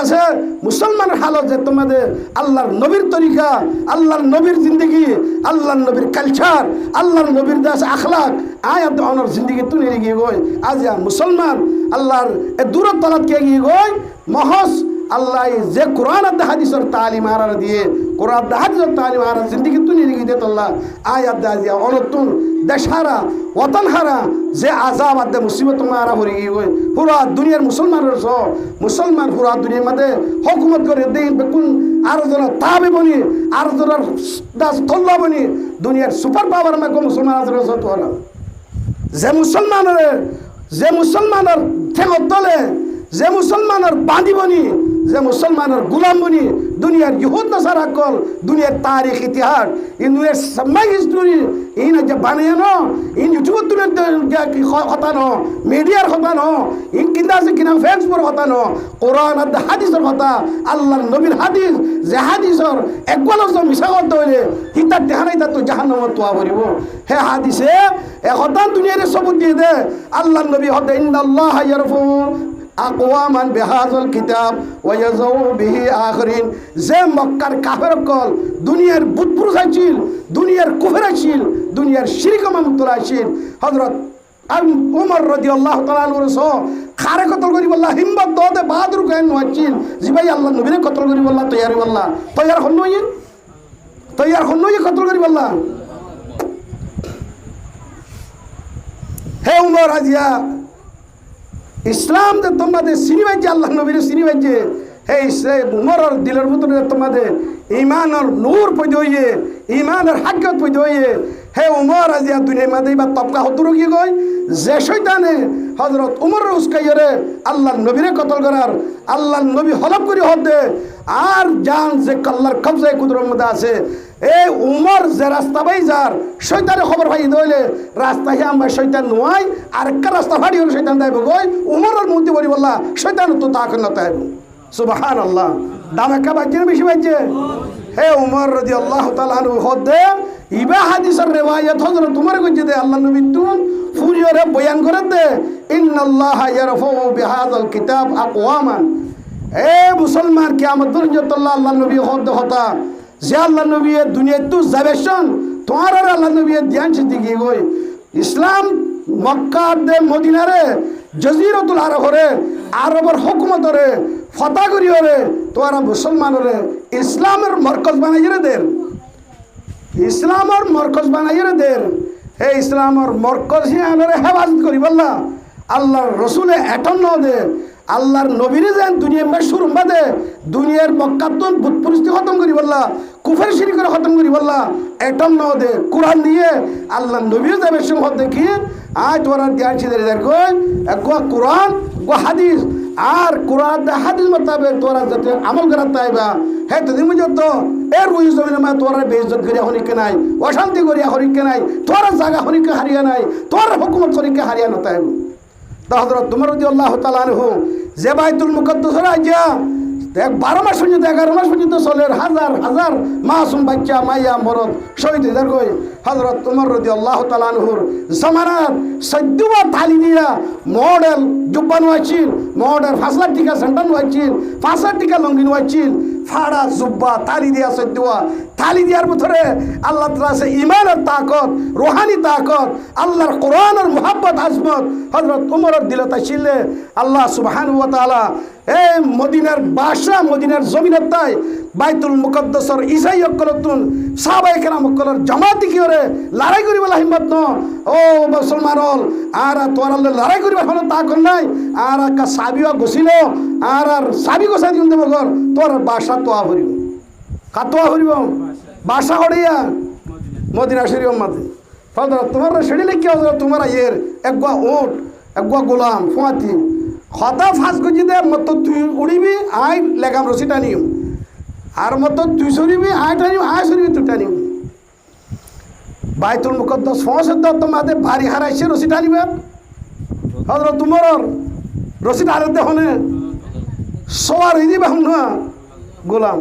S1: আছে মুসলমানের হালত যে তোমাদের আল্লাহর নবীর তরিকা আল্লাহর নবীর জিন্দগি আল্লাহর নবীর কালচার আল্লাহর নবীর দাস আখলাক আয়াত অনর জিন্দগি তুলে গিয়ে গই আজিয়া মুসলমান আল্লাহর এ দূরত তলাত কে গিয়ে গই মহস আল্লাহ যে কোরআন আর হাদিসের তালিম আর দিয়ে কোরআন হাদিসের তালিম আর জিন্দগি তুলে গিয়ে দিত আল্লাহ আয়াত দিয়া অনতুন দেশহারা ওয়াতানহারা যে আজাব আদে মুসিবত মারা হয়ে গিয়ে গই পুরা দুনিয়ার মুসলমানের সহ মুসলমান পুরা দুনিয়ার মধ্যে হুকুমত করে দিন বেকুন আরো জন তাবে বনি আরো জনের দাস তল্লা বনি দুনিয়ার সুপার পাওয়ার মে মুসলমান আছে তোরা যে মুসলমানের ঠেঙত তলে যে মুসলমানের বাঁধি বনি যে মুসলমানের গুলাম বনি দুনিয়ার ইহুদ নাসারা কল দুনিয়ার তারিখ ইতিহাস ইন দুনিয়ার সামাই হিস্টোরি ইন যে বানিয়ে ন ইন ইউটিউব দুনিয়ার কথা ন মিডিয়ার কথা ন ইন কিনা আছে কিনা ফেসবুক কথা ন কোরআন আর হাদিসের কথা আল্লাহর নবীর হাদিস যে হাদিসের একবারও মিশা করতে হইলে হিতার দেখা নাই তো জাহান্নামত তোয়া করিব হে হাদিসে এ হতান দুনিয়ার সবুত দিয়ে দে আল্লাহর নবী হতে ইন্নাল্লাহ ইয়ারফু আকওয়ামান বিহাযাল কিতাব ওয়া ইয়াযাউ বিহি আখিরিন যে মক্কার কাফের কল দুনিয়ার বুতপুরুষ আছিল দুনিয়ার কুফর আছিল দুনিয়ার শিরক মামতুল আছিল হযরত উমর রাদিয়াল্লাহু তাআলা আনহু খারে কতল করি বললা হিম্মত দতে বাহাদুর কেন আছিল জি ভাই আল্লাহ নবীরে কতল করি বললা তৈয়ারি বললা তৈয়ার হন্নই কতল করি বললা হে উমর আজিয়া ইসলাম যে তোমাদের সিনিবাইছে আল্লাহ নবীর সিনিবাইছে হে সে উমরের দিলের ভিতরে তোমাদের ইমানের নূর পয়দা হইয়ে ইমানের হাক্কত পয়দা হইয়ে হে উমর আজিয়া দুনিয়ার মাঝে বা তবকা হতুর কি কই যে শয়তানে হযরত উমর উস্কাইরে আল্লাহর নবীরে কতল করার আল্লাহর নবী হলফ করে হদ দে আর জান যে আল্লাহর কবজায় কুদরতের মধ্যে আছে এই উমর যে রাস্তা পাই যার শয়তানের খবর পাই দইলে রাস্তায় আমরা শয়তান নয় আর একটা রাস্তা ফাড়ি হলে শয়তান দেব গই উমরের মধ্যে বলি বললা শয়তান তো তাকে না তাইব সুবহানাল্লাহ দামেকা বাজে বেশি বাজে হে উমর রাদিয়াল্লাহু তাআলা আনহু হদে ইবা হাদিসের রিওয়ায়াত হযরত উমর কইছে দে আল্লাহর নবী তুন ফুরিয়রে বয়ান করে দে ইন্নাল্লাহা ইয়ারফাউ বিহাযাল কিতাব আকওয়ামান এ মুসলমান কিয়ামত পর্যন্ত আল্লাহর নবী হদ হতা যে আল্লাহ নবী দুনিয়ায় তো যাবেশন তোমার আর আল্লাহ নবী ধ্যান সিদ্ধি গিয়ে গই ইসলাম মক্কা দে মদিনারে জজিরতুল আরবরে আরবের হুকুমতরে ফতা করিওরে তোরা মুসলমানরে ইসলামের মরকজ বানাইরে দের ইসলামের মরকজ বানাইরে দের হে ইসলামের মরকজ হিয়ানরে হেফাজত করি বললা আল্লাহর রসুলে এটন ন দে আল্লাহর নবীরে যেন দুনিয়া মেশুর বাদে দুনিয়ার মক্কাতুন বুত পরিস্থিতি খতম করি বললা কুফর শিরিক করে খতম করি বললা এটম ন দে কোরআন দিয়ে আল্লাহর নবীর যাবে সম্পদ দেখি আজ তোরা ধ্যান ছিদের কই গো কোরআন গো হাদিস আর কোরআন হাদিস মোতাবেক তোরা যাতে আমল করা তাইবা হে তুমি যত এর রুই জমিনে মা তোরা বেইজ্জত করিয়া হরিকে নাই অশান্তি করিয়া হরিকে নাই তোরা জায়গা হরিকে হারিয়া নাই তোরা হুকুমত হরিকে হারিয়া নতাইব তা হযরত উমর রাদিয়াল্লাহু তাআলা আনহু যে বাইতুল মুকদ্দাস রাজা 12 মাস পর্যন্ত 11 মাস পর্যন্ত চলে হাজার হাজার মাসুম বাচ্চা মাইয়া মরদ শহীদ হয়ে কই হযরত উমর রাদিয়াল্লাহু তাআলা আনহুর জামানার সদ্যবা তালি দিয়া মডেল জুব্বান ওয়াইছিল, মডেল ফাসলার টিকা সেন্টার ওয়াইছিল, ফাসার টিকা লঙ্গিন ওয়াইছিল, ফাড়া জুব্বা তালি দিয়া সদ্যবা তালি দিয়ার ভিতরে আল্লাহ তাআলা আছে ঈমানের তাকত, রূহানি তাকত, আল্লাহর কোরআনের মুহাব্বত আজমত হযরত উমরের দিলে তাইছিল। আল্লাহ সুবহানাহু ওয়া তাআলা এই মদিনার বাদশা মদিনার জমিনের তাই বাইতুল মুকদ্দাসর ইসাই অকলতুন সাহাবায়ে কেরাম অকলর জামাতি কি করে লড়াই করিবলা হিম্মত ন ও মুসলমান হল আর তোর লড়াই করিবা হলো তা কর নাই আর কা সাবিও গছিল আর সাবি গোসাই দিন দেব ঘর তোর বাদশা তোয়া ভরিব কাতোয়া ভরিব বাদশা হড়িয়া মদিনা শরীফ মাঝে ফাদর তোমার সেড়ি লিখি তোমার ইয়ের একগা উট একগা গোলাম ফুয়াতি হতা ফাঁস গুজি দে মত তুই উড়িবি আই লেগাম রসি টানিম আর মত তুই সরিবি আই টানিম আই সরিবি তুই টানিম বাইতুল মুকদ্দাস ফসদ তোমাদের ভারী হারাইছে রসি টানিবে হযরত উমর রসি টানতে হনে সোয়ার হই দিবা না গোলাম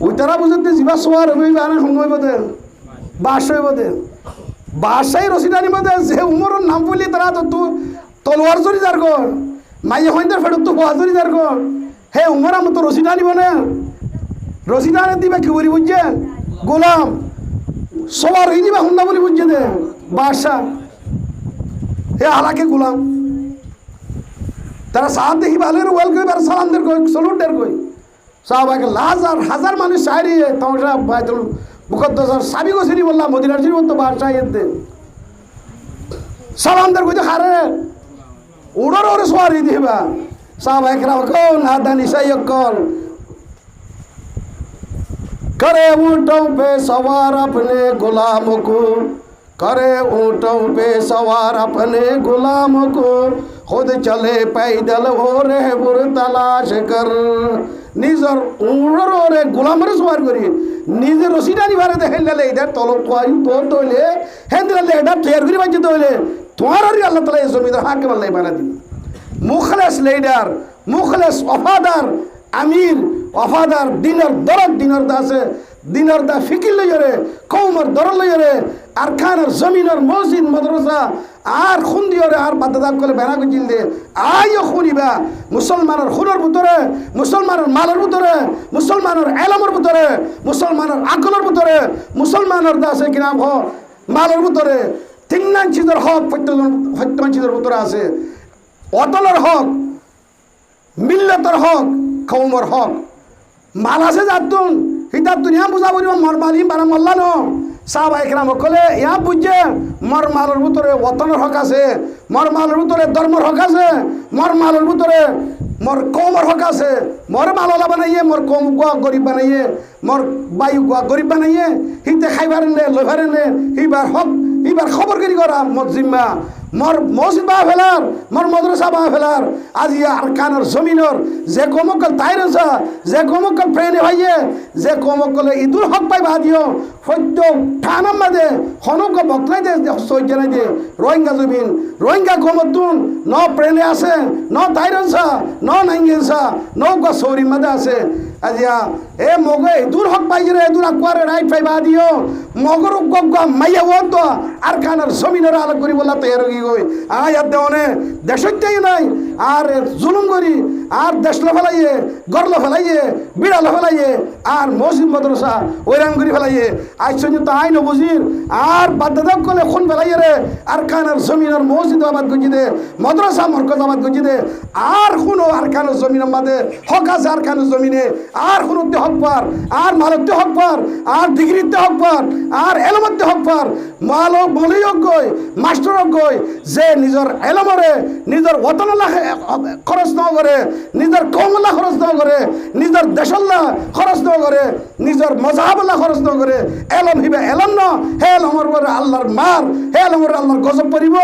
S1: ওই তারা বুঝতে জিবা সোয়ার হইবে আর সময় বদে বাস হইব দে বাসাই রসি টানিব দে যে উমরের নাম বলি তারা তো তলোয়ার চুরি যার গর মাইয়ে হইন্দার ফেরত তো হওয়া চুরি যার গর হে উমর আমার তো রসি টানিব না রসি টানে দিবা কি বলি বুঝছে গোলাম সবার হয়ে দিবা হুন্ডা বলি বুঝছে দে বাদশা হে হালাকে গোলাম তারা সাহাব দেখি ভালো ওয়েল কই আর সালামদের কই সলুটের কই সাহাবাকে হাজার হাজার মানুষ চাইরি তামসা বাইতুল মুকদ্দাসের সাবি গোসিনি বললাম মদিনার জীবন তো বাদশা এতে সালামদের কই খারে उड़र और सवारी दिबा साहब एकराम को नादानी सयकल करे ऊँटों पे सवार अपने गुलाम को करे ऊँटों पे सवार अपने गुलाम को खुद चले पैदल हो रहे बुर तलाश कर निजर उड़र और गुलामर सवार करी निजर रसीदा निवारे दे हेल्ले इधर तलो कोई तो तोले हेंद्र ले इधर तैयार करी बच्चे तोले तुम्हारा अल्लाह ताला ये जमीन हाकिम अल्लाह बना दी मुखलिस लीडर मुखलिस वफादार अमीर वफादार दिनर दासे दिनर दा फिकिर लयरे कौमर दर लयरे अरकानर जमीनर मस्जिद मदरसा আর খুন দিওরে আর বাধ্যদান করে বেড়া গজিল দে আইও খুনিবা মুসলমানের খুনের ভিতরে মুসলমানের মালের ভিতরে মুসলমানের এলামের ভিতরে মুসলমানের আকলের ভিতরে মুসলমানের দাসে কিনা হ মালের ভিতরে তিনজন চিজের হক প্রত্যেকজন চিজের ভিতরে আছে অতলের হক মিল্লতের হক কওমের হক মাল আছে যাতুন হিতা দুনিয়া বুঝা বলিব মরমালি বারা মল্লা ন সাহাবা একরাম কলে ইয়া বুঝে মর মালের ভিতরে ওতনের হক আছে মর মালের ভিতরে ধর্মের হক আছে মর মালের ভিতরে মর কওমের হক আছে মর মাললা বানাইয়ে মর কম গুয়া গরিব বানাইয়ে মর বায়ু গুয়া গরিব বানাইয়ে হিতে খাইবার নে লইবার নে হিবার হক হিবার খবর করি করা মত জিম্মা মর মসজিদ বা ফেলার মর মাদ্রাসা বা ফেলার আজি আরকানের জমিনের যে কমকল তাইরসা যে কমকল প্রেনে ভাইয়ে যে কমকলে ইদুর হক পাই বাদিও সত্য ঠানাম মাদে হনক বকলাই দে সজ্জানাই দে রোহিঙ্গা জমিন রোহিঙ্গা কমতুন ন প্রেনে আছে ন তাইরসা ন নাইঙ্গেসা ন গা সৌরি মাদে আছে আজিয়া এ মগে ইদুর হক পাই রে ইদুর আকবারে রাইট পাই বাদিও মগর গগা মাইয়া ওত আরকানের জমিনের আলোক করি বলা তৈরি গই আয়াত দেওনে দেশটাই নাই আর জুলুম করি আর দেশলা ফেলাইয়ে গরলা ফেলাইয়ে বিড়ালা ফেলাইয়ে আর মসজিদ মাদ্রাসা ওইরাম করি ফেলাইয়ে আইসন তো আইন বুঝির আর বাধ্যদাক করলে খুন ফেলাইয়ে রে আর কানের জমিনের মসজিদ আবাদ গজি দে মাদ্রাসা মরকজ আবাদ গজি দে আর খুনো আর কানের জমিনের মাঝে হক আছে আর কানের জমিনে আর খুনুতে হক পার আর মালতে হক পার আর ডিগ্রিতে হক পার আর এলমতে হক পার মালো বলিও গই মাস্টার গই যে নিজের এলমরে নিজের ওতনলা খরচ ন করে নিজের কমলা খরচ ন করে নিজের দেশল্লা খরচ ন করে নিজের মজাহাবলা খরচ ন করে এলম হিবে এলম ন হে এলমর পরে আল্লাহর মার হে এলমরে আল্লাহর গজব পড়িব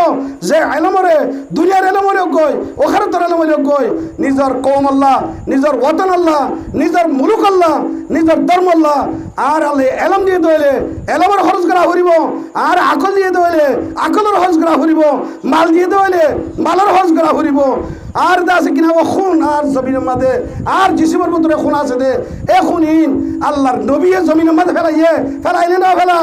S1: যে এলমরে দুনিয়ার এলমরে গই ওখানে তোর এলমরে গই নিজের কম আল্লাহ নিজের ওতন আল্লাহ নিজের মুলুক আল্লাহ নিজের ধর্ম আল্লাহ আর আল্লাহ এলম দিয়ে দইলে এলমর খরচ করা হরিব আর আকল দিয়ে দইলে আকলের খরচ করা হরিব মাল দিয়ে দইলে মালের খরচ করা হরিব আর দা আছে কিনা ও খুন আর জমিনের মাঝে আর জিসিমের ভিতরে খুন আছে দে এ খুনিন আল্লাহর নবী জমিনের মাঝে ফেলাইলে না ফেলা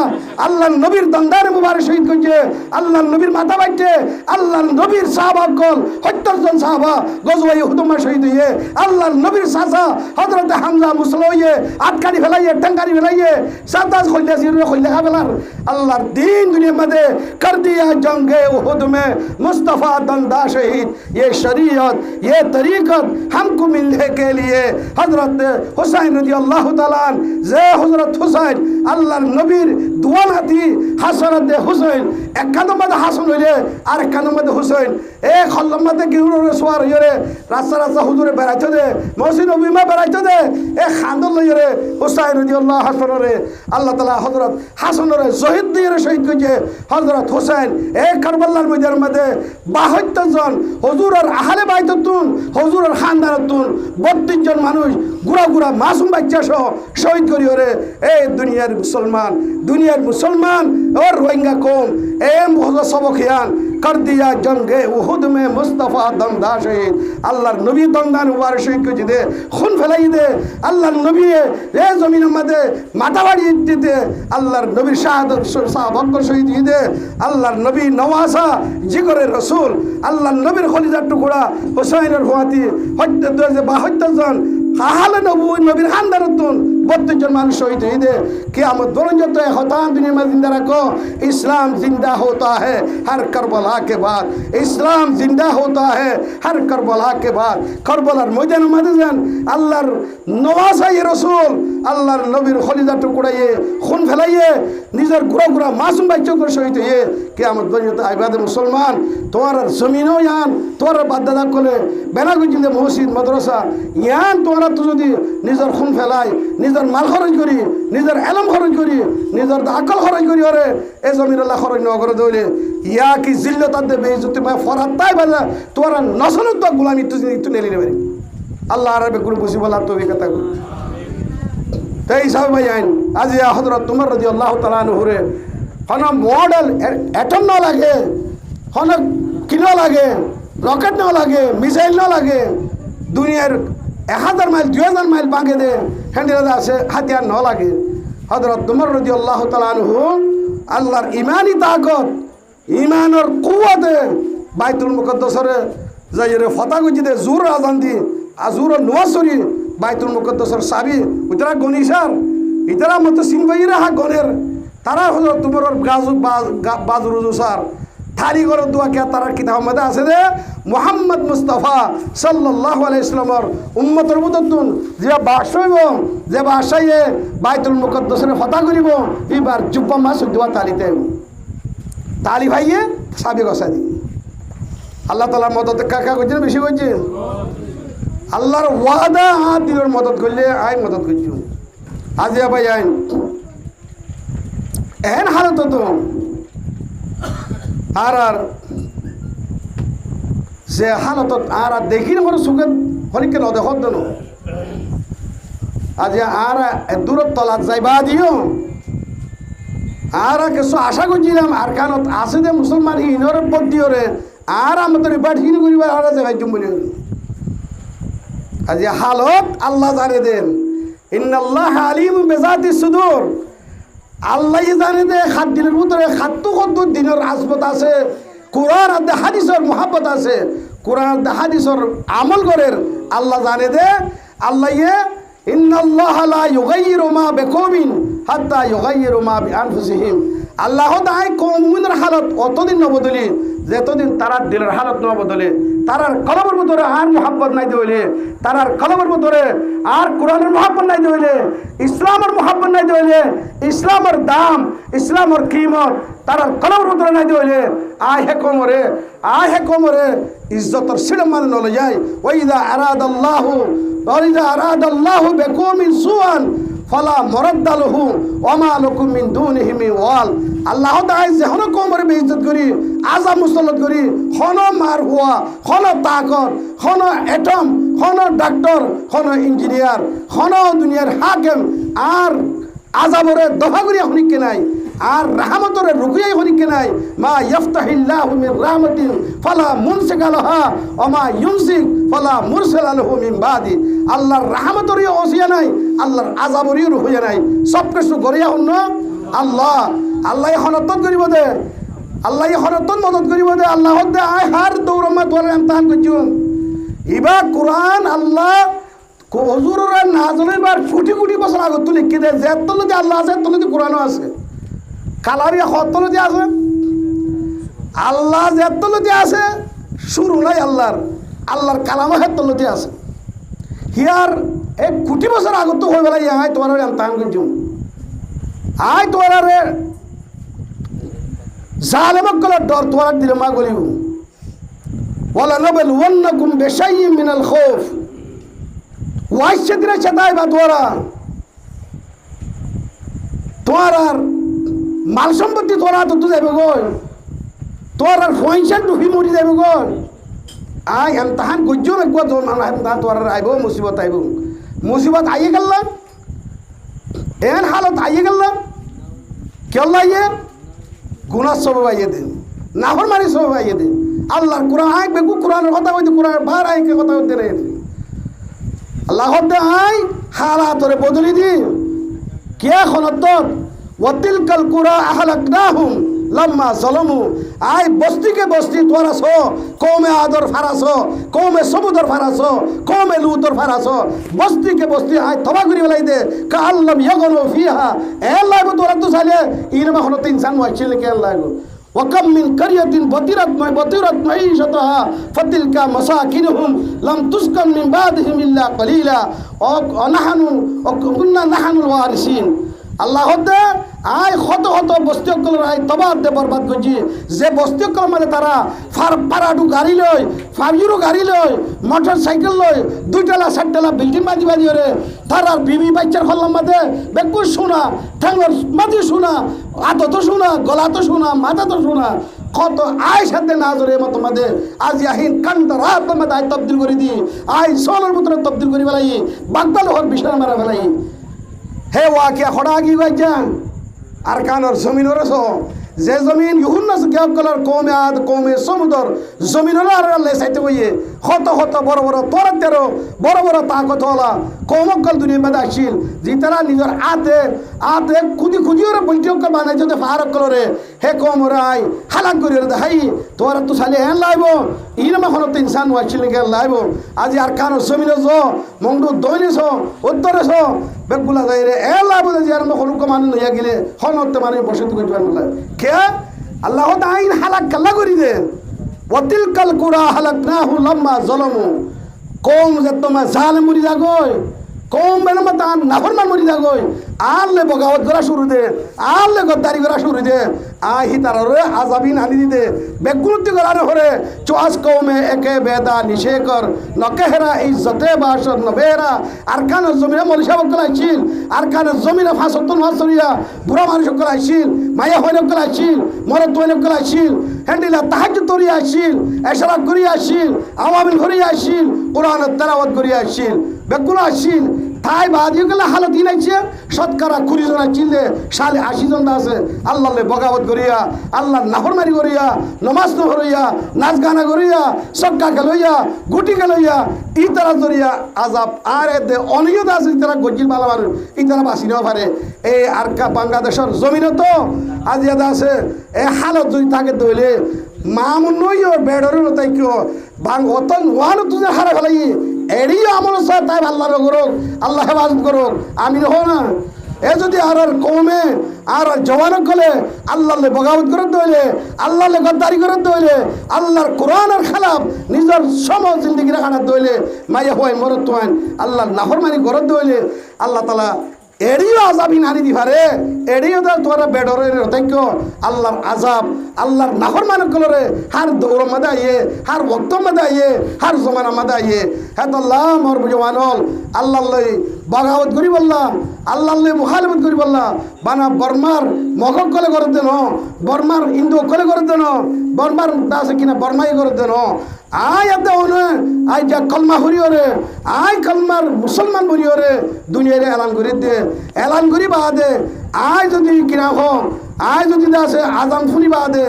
S1: আল্লাহর নবীর দন্দারে মুবারক শহীদ করছে আল্লাহর নবীর মাথা বাইতে আল্লাহর নবীর সাহাবাগণ 70 জন সাহাবা গজওয়াই উহুদে শহীদ হয়ে আল্লাহর নবীর চাচা হযরত হামজা মুসলিম হয়ে আটকানি ফেলাইয়ে টাঙ্গারি ফেলাইয়ে সাতাজ খইলা জিরো খইলা ফেলার আল্লাহর দ্বীন দুনিয়ার মধ্যে कर दिया जंगे उहुद में मुस्तफ़ा दंदा शहीद ये शरीयत ये तरीक़त हमको मिलने के लिए हज़रत हुसैन रज़ी अल्लाह ताला जे हज़रत हुसैन अल्लाह नबीर दुआ नाती हसरत हुसैन एक कदम मत हासन होले और एक कदम मत हुसैन एक खल्लम मत गिरो रसवार योरे रास्ता रास्ता हुजूरे बेराइते दे मौसी नबी में बेराइते दे एक खानदल योरे हुसैन रज़ी अल्लाह हसन रे अल्लाह ताला हज़रत हसन रे शहीद दिए शहीद के हज़रत हुसैन एक करबलार मजार मध्य 72 জন হুজুরের আহলে বাইতুন হুজুরের খানদানতুন 32 জন মানুষ গুড়া গুড়া মাসুম বাচ্চা সহ শহীদ করি ওরে এই দুনিয়ার মুসলমান और रोहिंगा कौम ए मुहज़्ज़ सबकियान कर दिया जंगे उहुद में मुस्तफ़ा दमदा शहीद अल्लाहर नबी दमदान मुबारक शहीद को जिदे खून फैलाई दे अल्लाहर नबी ए जमीन मध्य माथा बाड़ी दिते अल्लाहर नबीर शाहादत साहब शहीद दे अल्लाहर नबी नवासा जिगरे रसूल अल्लाहर नबीर खलिजार टुकड़ा हुसैনের হুয়াতি 72 জন আহলে নবীর খানদানতুন 32 জন মানুষ শহীদ হয়ে দে কিয়ামত পর্যন্ত হতাম দুনিয়া में जिंदा रखो इस्लाम जिंदा होता है हर करबला के बाद इस्लाम जिंदा होता है हर करबला के बाद करबलार ময়দানে ময়দান আল্লাহর নওয়াসাই রাসূল আল্লাহর নবীর খলিজার টুকরায়ে খুন ফেলাইয়ে নিজের গুড়া গুড়া মাসুম বাচ্চা করে শহীদ হয়ে কিয়ামত পর্যন্ত আইবাদে মুসলমান তোমার জমিনও ইয়ান তোমার বাদদাদা কোলে বেনাগুজিলে মসজিদ মাদ্রাসা ইয়ান তোমার তো যদি নিজের খুন ফেলাই নিজের মাল খরচ করি নিজের এলম খরচ করি নিজের আকল খরচ করি ওরে এ জমির আল্লাহ খরচ ন করে দইলে ইয়া কি জিল্লত দে বেইজ্জতি মা ফরাত তাই বাজা তোরা নসলত তো গোলামি তুই নেলি রে আল্লাহ আরবে গুরু বুঝি বলা তো এই কথা তাই সাহেব ভাই আইন আজ ইয়া হযরত উমর রাদিয়াল্লাহু তাআলা আনহু রে কোন মডেল অ্যাটম না লাগে কোন কিলো লাগে রকেট না লাগে মিসাইল না লাগে দুনিয়ার 1000 মাইল 2000 মাইল বাগে দে হ্যান্ডেল আছে হাতিয়ার ন লাগে হযরত উমর রাদিয়াল্লাহু তাআলা আনহু আল্লাহর ঈমানি তাকত ঈমানের কুওয়াতে বাইতুল মুকদ্দাসরে যাইরে ফতা গজিদে জোর আজান দি আজুর নওয়াসরি বাইতুল মুকদ্দাসর সাবি উতরা গনিসার ইতরা মত সিনবাইরা হা গনের তারা হযরত উমরের বাজরুজু সার থারি করে দোয়া কে তারা কিতাব মধ্যে আছে যে মুহাম্মদ মুস্তাফা সাল্লাল্লাহু আলাইহি সাল্লামের উম্মতের মতন যে বাসইব যে বাসায়ে বাইতুল মুকদ্দাসরে ফতা করিব এবার জুব্বা মাসুদ দোয়া তালিতে তালি ভাইয়ে সাবি গসা দি আল্লাহ তাআলার মদদ কাকা কইছে বেশি কইছে আল্লাহর ওয়াদা দিলের মদদ করলে আই মদদ করছি আজ ভাই আইন এহেন হালত তো আর যে হালত আর দেখি না সুখে হরিকে ন দেখ দেন আজ আর দূরত তলাত যাইবা দিও আর কিছু আশা করছিলাম আর কানত আছে যে মুসলমান ইনরে বদিও রে আর আমাদের বাঠিন করিবা আর যাই বলি আজ হালত আল্লাহ জানে দেন ইন্নাল্লাহ আলিম বিজাতিস সুদূর আল্লাহ জানে দে সাত দিনের ভিতরে ৭৭ দিনের আজমত আছে কোরআন আর হাদিসের মহব্বত আছে কোরআন আর হাদিসের আমল করের আল্লাহ জানে দে আল্লাহ ইন্নাল্লাহ লা ইউগাইয়িরু মা বিকওমিন হাত্তা ইউগাইয়িরু মা বিআনফুসিহিম আল্লাহ তাই কওমের হালত অতদিন ন বদলি যতদিন তারার দিলের হালত ন বদলে তারার কলমের ভিতরে আর মহব্বত নাই দিলে তারার কলমের ভিতরে আর কোরআনের মহব্বত নাই দিলে ইসলামের মহব্বত নাই দিলে ইসলামের দাম ইসলামের কিমত তারার কলমের ভিতরে নাই দিলে আয় হে কোমরে ইজ্জতের সিঁড়ে মানে নলে যায় ওয়াইদা আরাদাল্লাহু বিকওমিন সুআন ফালা মুরাদ্দা লাহু ওয়া মা লাকুম মিন দুনিহি মিন ওয়াল আল্লাহ তাআলা যেহন কোমরে বেইজ্জত করি আযাব মুসল্লত করি খন মার হুয়া খন তাকত খন এটম খন ডাক্তার খন ইঞ্জিনিয়ার খন দুনিয়ার হাকিম আর আযাবরে দফা করি হনিকে নাই আর রাহমাতরে রুকুয়াই হরিকে নাই মা ইয়াফতাহিল্লাহু মিন রাহমাতিন ফালা মুমসিকা লাহা ওয়া মা ইউমসিক ফালা মুরসিলা লাহু মিন বাদি। আল্লাহর রাহমাতরে ওসিয়া নাই, আল্লাহর আযাবরে রুকুয়া নাই, সব কিছু করিয়া হন আল্লাহ। আল্লাহ হনতন করিব দে, আল্লাহ হনতন মদত করিব দে। আল্লাহ দে আয় হার দৌরমা তোর ইমতিহান করছুন ইবা কোরআন আল্লাহ হুজুররা নাজলের বার কোটি কোটি বছর আগত লিখি দে যে তলতে আল্লাহ আছে তলতে কোরআনও আছে, কালারিয়া হতলতে আছে আল্লাহ, যে তলতে আছে শুরু নাই আল্লাহর, আল্লাহর কালামও হের তলতে আছে। হিয়ার এক কোটি বছর আগত তো হয়ে বেলাই আয় তোমার ইমতিহান করছুন, আয় তোমার জালেমক গলার ডর তোমার দিলে মা গলিব ওয়ালা নাবলুওয়ান্নাকুম বিশাইইন মিনাল খাউফ ওয়াইসে দিলে চেতাই বা তোমার আর মাল সম্পত্তি তোরা তো যাবে গো, তোর আর পয়সা ডুবি মরি যাবে গো। আয় এমতাহান গজ্য রাখবো তোর মানুষ এমতাহান তোর আইব মুসিবত আইব, মুসিবত আইয়ে গেলাম এন হালত আইয়ে গেলাম কেল্লা আইয়ে গুনার সব আইয়ে দেন, নাফর মারি সব আইয়ে দেন। আল্লাহর কোরআন আয় বেকু কোরআনের কথা বলতে কোরআন বার আইকে কথা বলতে রে আল্লাহ আয় হারা তোরে বদলি দি কে খনত ওয়াতিলকাল কুরা আহলাকনাহুম লাম্মা যালামু। আয় বস্তিকে বস্তি তোরা ছো কওমে আদর ফারাস, কওমে সমুদর ফারাস, কওমে লুতর ফারাস, বস্তিকে বস্তি আয় তবা করি বলাই দে কা আল্লাম ইয়াগনু ফিহা এ লাইব তোরা তো চাইলে ইনমা খনত ইনসান ওয়াইছিল কে লাইব। ওয়াকাম মিন কারিয়াতিন বতিরাত মাইশাতাহা ফাতিলকা মাসাকিনুহুম লাম তুসকান মিন বাদিহিম ইল্লা কলিলা ওয়া নাহনু কুননা নাহনুল ওয়ারিসিন। আল্লাহ দে আয় শত শত বস্তিসকল আয় তবাদ দে বরবাদ করছি, যে বস্তিসকল মানে তারা পারাডু গাড়ি লয়, ফাবিরো গাড়ি লয়, মোটর সাইকেল লয়, দুইতলা চারতলা বিল্ডিং বাঁধি বাঁধি রে তারার বিবি বাচ্চার ফল্লাম মাঝে বেকুর শোনা, ঠ্যাঙ্গর মাঝে শোনা, আদত শোনা, গলা তো শোনা, মাথা তো শোনা, কত আয় সাথে না জোরে মতো মাঝে আজ আহিন কান্তা রাত মাঝে আয় তবদিল করে দি, আয় সোনার মতো তবদিল করি ফেলাই, বাগদাল হর বিষয় মারা ফেলাই। হে ওয়াকিয়া খড়া কি গাইজান আর কানর জমিনের যে জমিন ইহুন্নাস গেকলার কমে আদ কমে সমুদর জমিনের আর আল্লাহ চাইতে বইয়ে শত শত বড় বড় তোরাতেরও বড় বড় তাকত হলা কমকল দুনিয়া মেদা আসছিল যে তারা নিজের আতে আতে খুদি খুদি ওরা বৈঠক বানাই যদি ফারকলরে হে কমরে আই হালাক করি রে হাই তোরা তো সালে হ্যাঁ লাইব ইনমা হলত ইনসান ওয়াইছিল কে লাইব আজি আর কানর জমিনে জ মংডু দইনেছ উত্তরেছ বেগুলা যাই রে এ লাইব যে আর মখলুক মানুষ হইয়া গেলে হনতে মানে বসে তো করতে পারবে কে আল্লাহ আইন হালাক কাল্লা করি দে ওয়াতিলকাল কুরা হালাকনাহু লাম্মা যালামু। কম যে তোমার জালে মরি যাগই কম বেনমা তান নাফরমান মরি যাগই আলে বগাওয়াত করা শুরু দে আলে গদ্দারি করা শুরু দে আহি তারে আযাবিন আনি দিতে বেগুনতি করার হরে চোয়াস কওমে একে বেদা নিশে কর নকেহরা ইজ্জতে বাসর নবেরা আরকানের জমিনে মলিশা বকলাইছিল আরকানের জমিনে ফাসতন মাসরিয়া বুড়া মানুষ কলাইছিল মায়া হইন কলাইছিল মরে তোইন কলাইছিল হেন্ডিলা তাহাজ্জুদ করি আসছিল ইশরাক করি আসছিল আওয়ামিল করি আসছিল কোরআনের তেলাওয়াত করি আসছিল বেগুন আসছিল তাই বাদিও গেলে হালত ইনাইছে শতকরা 20 জন চিনলে সালে 80 জন আছে আল্লাহরে বগাবত করিয়া আল্লাহর নাফরমানি করিয়া নমাজ ন করিয়া নাচ গানা করিয়া সক্কা গলইয়া গুটি গলইয়া ই তারা জরিয়া আযাব আর এতে অনিয়ত আছে তারা গজিল বালাবার ই তারা বাসি না পারে এই আর বাংলাদেশের জমিনে তো আজি এটা আছে এই হালত যদি থাকে দইলে মামুন নইও বেড়র তাই কিও বাং অতন ওয়ান তুজে হারা ফেলাই এড়িয়ে আমল সাহেব তাই আল্লাহর করুক আল্লাহ হেফাজত করুক আমি হো না এ যদি আর কমে আর জওয়ানক গলে আল্লাহলে বগাবত করে দইলে আল্লাহলে গদ্দারি করে দইলে আল্লাহর কোরআনের খেলাফ নিজের সম জিন্দগি রাখাটা দইলে মাইয়া হয় মরত হয় আল্লাহর নাফরমানি করে দইলে আল্লাহ তাআলা এড়িও আযাবই নারী দিভারে এড়িও তোরা বেডরের তাইক আল্লাহর আযাব আল্লাহর নাফরমানি কলরে হার দৌর মাদা আইয়ে হার ওয়াক্ত মাদা আইয়ে হার জমানা মাদা আইয়ে হে তো আল্লাহ মোর জওয়ানল আল্লাহর বগাবত করি বললাম আল্লাহর মুখালিফত করি বললাম বানা বর্মার মগক কলে করে দেন বর্মার ইন্দু কলে করে দেন বর্মার দাসে কিনা বর্মাই করে দেন আয় এতে ওনে আই যা কলমা হরিওরে আয় কলমার মুসলমান হরিওরে দুনিয়ারে এলান করি দে এলান করি বাদে আয় যদি কিনা হোক আয় যদি আছে আজান শুনি বাদে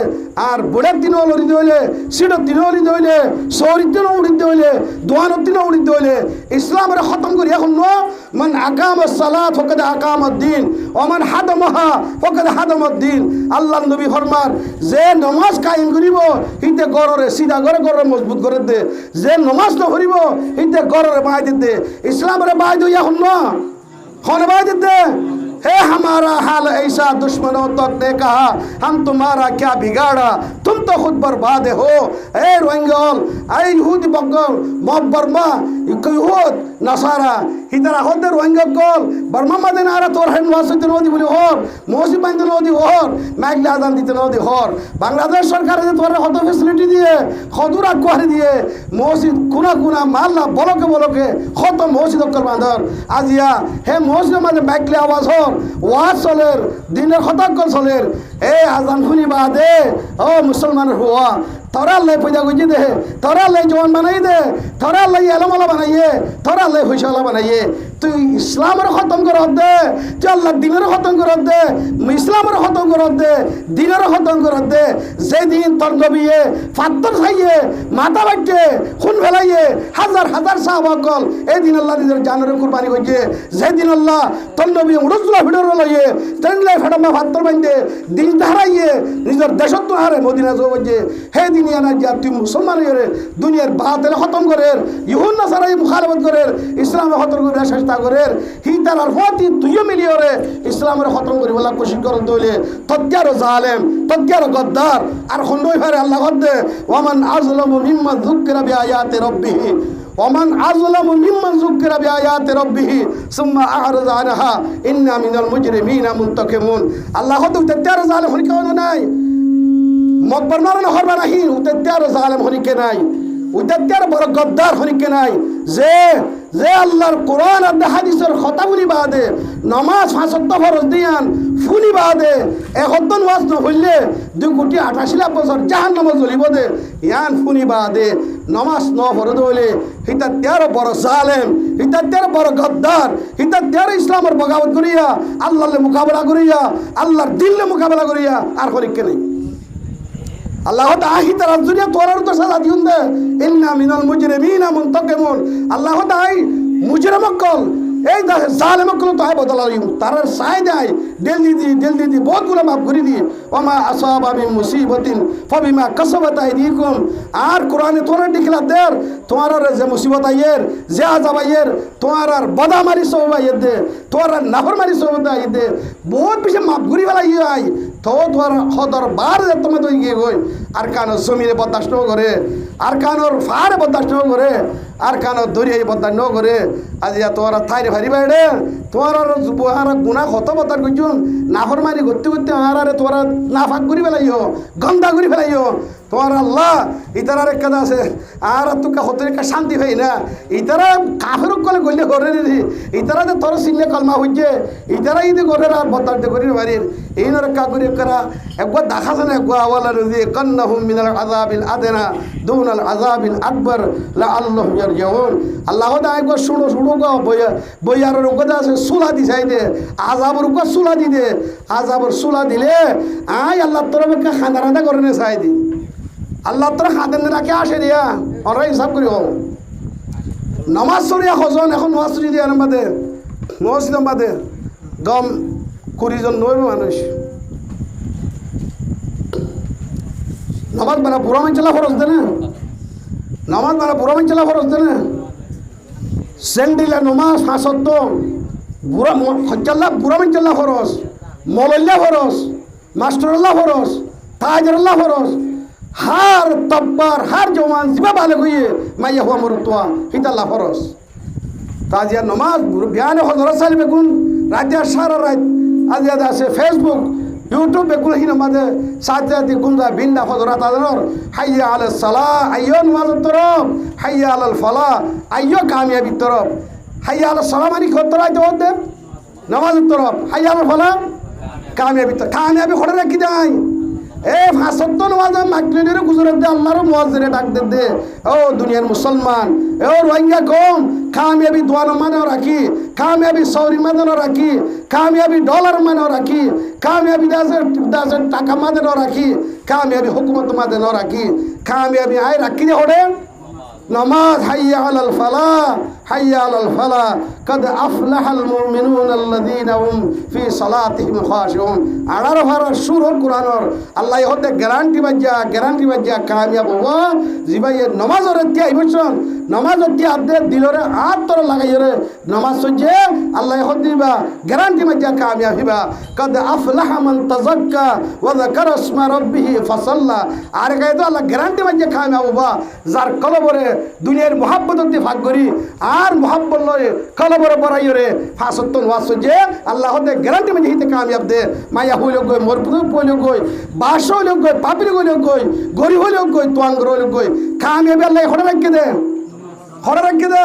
S1: আর বুড়ার দিনও লড়িতে হইলে সিটের দিনও উড়িতে হইলে শহরের দিনও উড়িতে হইলে দোয়ানোর দিনও উড়িতে হইলে ইসলামের খতম করি এখন ন মান আকাম সালাত ফকাদ আকাম দিন ওমান হাদমহা ফকাদ হাদম দিন আল্লাহ নবী ফরমার যে নমাজ কায়েম করিব হিতে গররে সিধা করে গররে মজবুত করে দে যে নমাজ ন করিব হিতে গররে বাই দে ইসলামের বাই দই এখন ন হনে বাই দে है हमारा हाल ऐसा दुश्मनों तक ने कहा हम तुम्हारा क्या बिगाड़ा तुम तो खुद बर्बाद हो ए रोहिंग्याल ए यहूदी बंगल मब बर्मा यहूद नसारा इधर होते रोहिंग्या कॉल बर्मा मदन आ रहा तो रहन वासे तो नदी बोली और मौसी बंद नदी और मैगला आदम दिते नदी और बांग्लादेश सरकार ने तोरे हतो फैसिलिटी दिए खदुरा कोहरे दिए मौसी कुना कुना माल्ला बोलो के खतो मौसी दक्कल बांधर आजिया हे मौसी मदे मैगला आवाज हो ওয়াজ চলের দিনের হতাকল চলের এ আজান শুনি বাদে ও মুসলমানের হুয়া তোরা লাই পয়দা গুজি দে তোরা লাই জওয়ান বানাই দে তোরা লাই এলমলা বানাইয়ে তোরা লাই হুইশালা বানাইয়ে তুই ইসলামের খতম কর দে তুই আল্লাহ দিনের খতম কর দে ইসলামের খতম কর দে দিনের খতম কর দে যেদিন তোর নবীয়ে ফাত্তর খাইয়ে মাথা বাটে খুন ফেলাইয়ে হাজার হাজার সাহাবাকল এই দিন আল্লাহ নিজের জানের কুরবানি করছে যেদিন আল্লাহ তোর নবী উড়ুজলা ভিড়র লইয়ে তেনলাই ফেটামা ফাত্তর বান্ধে দিন ধারাইয়ে নিজের দেশত হারে মদিনা যাওয়াছে হে দিন ইয়ানা যা তুই মুসলমান হয়ে দুনিয়ার বাতিল খতম করে ইহুন নাসারাই মুখালফত করে ইসলামের খতম করে চেষ্টা করে হি তার আরফাতি তুইও মিলি করে ইসলামের খতম করে বলা কোশিশ করন দইলে তজ্ঞার জালেম তজ্ঞার গদ্দার আর খন্ডই ফারে আল্লাহ গদ্দে ওয়ামান আযলামু মিম্মান যুকিরা বিআয়াতি রাব্বিহি ওমান আযলামু মিম্মান যুকিরা বিআয়াতি রাব্বিহি সুম্মা আ'রাযা আনহা ইন্না মিনাল মুজরিমিনা মুনতাকিমুন আল্লাহ গদ্দে তজ্ঞার জালেম হনি কেন নাই মকবর মারানো হরবা নাহি উত্তর জালেম হনিকে নাই উত্তর বড় গদ্দার হনিকে নাই যে আল্লাহর কোরআন আর হাদিসের কথা বলি বাদে নামাজ ফাঁসত্ব ফরজ দিয়ান ফুনি বাদে একদন ওয়াজ নহইলে 2,88 লাখ বছর জাহান্নামে জ্বলিব দে ইয়ান ফুনি বাদে নামাজ ন ফরজ হইলে হিতা 13 বড় জালেম হিতা 13 বড় গদ্দার হিতা 13 ইসলামের বগাবত করিয়া আল্লাহর মোকাবেলা করিয়া আল্লাহর দিলে মোকাবেলা করিয়া আর হনিকে নাই আল্লাহ তাআলা তার দুনিয়া তোরার তো সাজা দিউন দে ইন্না মিনাল মুজরিমিনা মুনতাকিমুন আল্লাহ তাআলা মুজরিমকল এই জালেমকল তো আই বদলাইম তার সাই দেয় দেল দিদি বহুত গুলো মাফ করে দি ওমা আসাবা মিন মুসিবাতিন ফাবিমা কাসাবাত আইদিকুম আর কোরআনে তোরা লিখলা দের তোমার যে মুসিবত আইয়ের যে আযাব আইয়ের তোমার বদামারি সব আইয়ে দে তোমার নাফরমানি সব আইয়ে দে বহুত বেশি মাফ করে ফেলাই আই তো তোমার হদর বার তুমি তো গিয়ে গই আর কানো জমিনে বরদাস্ত করে আর কানোর ফাড়ে বরদাস্ত করে আর কানোর দরিয়াই বরদাস্ত করে আজ তোরা থাইরে ভারি বাইরে তোমার আর গুণা কত বদার করছুন নাফরমানি করতে আর তোরা নাফাক করে ফেলাইও গন্ধা করে ফেলাইও তোমার আল্লাহ ইতারার এক কাজ আছে আর তোকে হতের একটা শান্তি পাই না ইতারা কাফের কলে গলে করে রে ইতারা যে তোর সিলে কলমা হইছে ইতারা ইদি করে আর বদার্থ করি বাড়ির এই নরকা করে করা একবার দেখাছে না একবার আওয়ালা রুজি কান্নাহুম মিনাল আযাবিল আদনা দুনাল আযাবিল আকবার লাআল্লাহুম ইয়ারজিউন আল্লাহ দা একবার শুনো গো বইয়ার রোগদা আছে সুলা দিছাই দে আযাবর কো সুলা দি দে আযাবর সুলা দিলে আই আল্লাহ তোর কে খানারাদা করে নে চাই দি আল্লাহ তোরা খাদেন রাখে আসে দিয়া ওরা হিসাব করি হোক নামাজ সরিয়া হজন এখন নামাজ সরি দিয়া বাদে মসজিদ বাদে দম 20 জন নইব মানুষ নামাজ বানা পুরা মানচলা ফরজ দে না নামাজ বানা পুরা মানচলা ফরজ দে না সেন্ডিলা নামাজ ফাসত্ব বুড়া হজ্জাল্লাহ পুরা মানচলা ফরজ মৌলাল্লাহ ফরজ মাস্টারুল্লাহ ফরজ তাজরুল্লাহ ফরজ হার তব্বার হার জওয়ান জিবা বালে হইয়ে মাইয়া হুয়া মরতুয়া হিতাল্লাহ ফরজ তাজিয়া নমাজ বিয়ানে হজরত সাহেব বেগুন রাজ্য সারা রাত আজিয়া আছে ফেসবুক ইউটিউব বেগুন হি নমাজে সাজাতি গুনজা বিন্দা হজরত আদনর হাইয়া আলাস সালাহ আইয়ো নমাজ তরফ হাইয়া আলাল ফালাহ আইয়ো কামিয়াবি তরফ হাইয়া আলাস সালাম আনি খতরা জবাব দে নমাজ তরফ হাইয়া আলাল ফালাহ কামিয়াবি হড়ে রাখি দেয় এ ফাঁসত্ব নামাজ মাগরিবের গুজরাত দে আল্লাহর মুয়াজ্জিনে ডাক দে ও দুনিয়ার মুসলমান ও রোহিঙ্গা কম কামিয়াবি দোয়া মানে রাখি কামিয়াবি সৌরি মানে রাখি কামিয়াবি ডলার মানে রাখি কামিয়াবি দাসের টাকা মানে রাখি কামিয়াবি হুকুমত মানে রাখি কামিয়াবি আয় রাখি দে হরে নামাজ হাইয়া আলাল ফালাহ হাইয়া আলাল ফালাহ কদ আফলাহাল মুমিনুন আল্লাযীনা হুম ফি সালাতিহিম খাশিউন আড়ার ভাড়ার সুর কুরআনর আল্লাহ হতে গ্যারান্টি বাজ্জা কামিয়াব হওয়া জিবাইয়ে নামাজের তিয়া ইবছন নামাজ তিয়া আদে দিলরে আতর লাগাইরে নামাজ সজ্জে আল্লাহ হদিবা গ্যারান্টি বাজ্জা কামিয়াব হিবা কদ আফলাহা মান তাযাক্কা ওয়া যাকারা ইসমা রাব্বিহি ফাসাল্লা আর গায় তো আল্লাহ গ্যারান্টি বাজ্জা কামিয়াব হওয়া যার কলবরে দুনিয়ার মোহাব্বত দিয়ে ভাগ করি আর মোহাব্বত লয়ে কলবরে বড়াইরে ফাসত্তন ওয়াজ যে আল্লাহ হতে গ্যারান্টি মানে হিতে কামিয়াব দে মায়া হইল গই মোর পুরো পইল গই বাস হইল গই পাপির হইল গই গরি হইল গই তোয়াঙ্গর হইল গই কামিয়াব আল্লাহ হরে রাখকে দে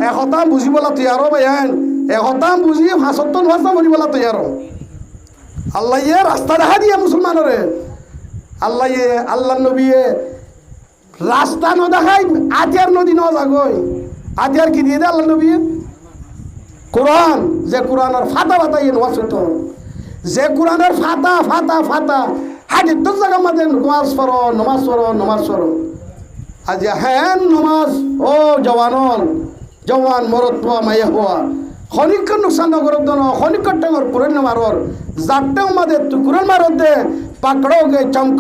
S1: এখতাম বুঝি বলা তুই আরো ভাইয়ান এখতাম বুঝি ফাসত্তন ওয়াজ বলি বলা তুই আরো আল্লাহ ইয়ে রাস্তা দেখা দিয়ে মুসলমানরে আল্লাহ নবীয়ে রাস্তা ন দেখাই আতিয়ার নদী ন যাগই আতিয়ার কি দিয়ে দে আল্লাহ নবী কোরআন যে কোরআনের ফাতা ফাতা ইয়ে নোয়াজ হইতো যে কোরআনের ফাতা হাজি তোর জায়গা মাঝে নমাজ পড়ো আজ হ্যাঁ নমাজ ও জওয়ান মরত মাইয়া হওয়া খনিক নোকসান নগরত দন খনিক টাঙর কুরেন মারর জাটটাও মাদে তুকুরেন মারত দে পাকড়ো গে চমক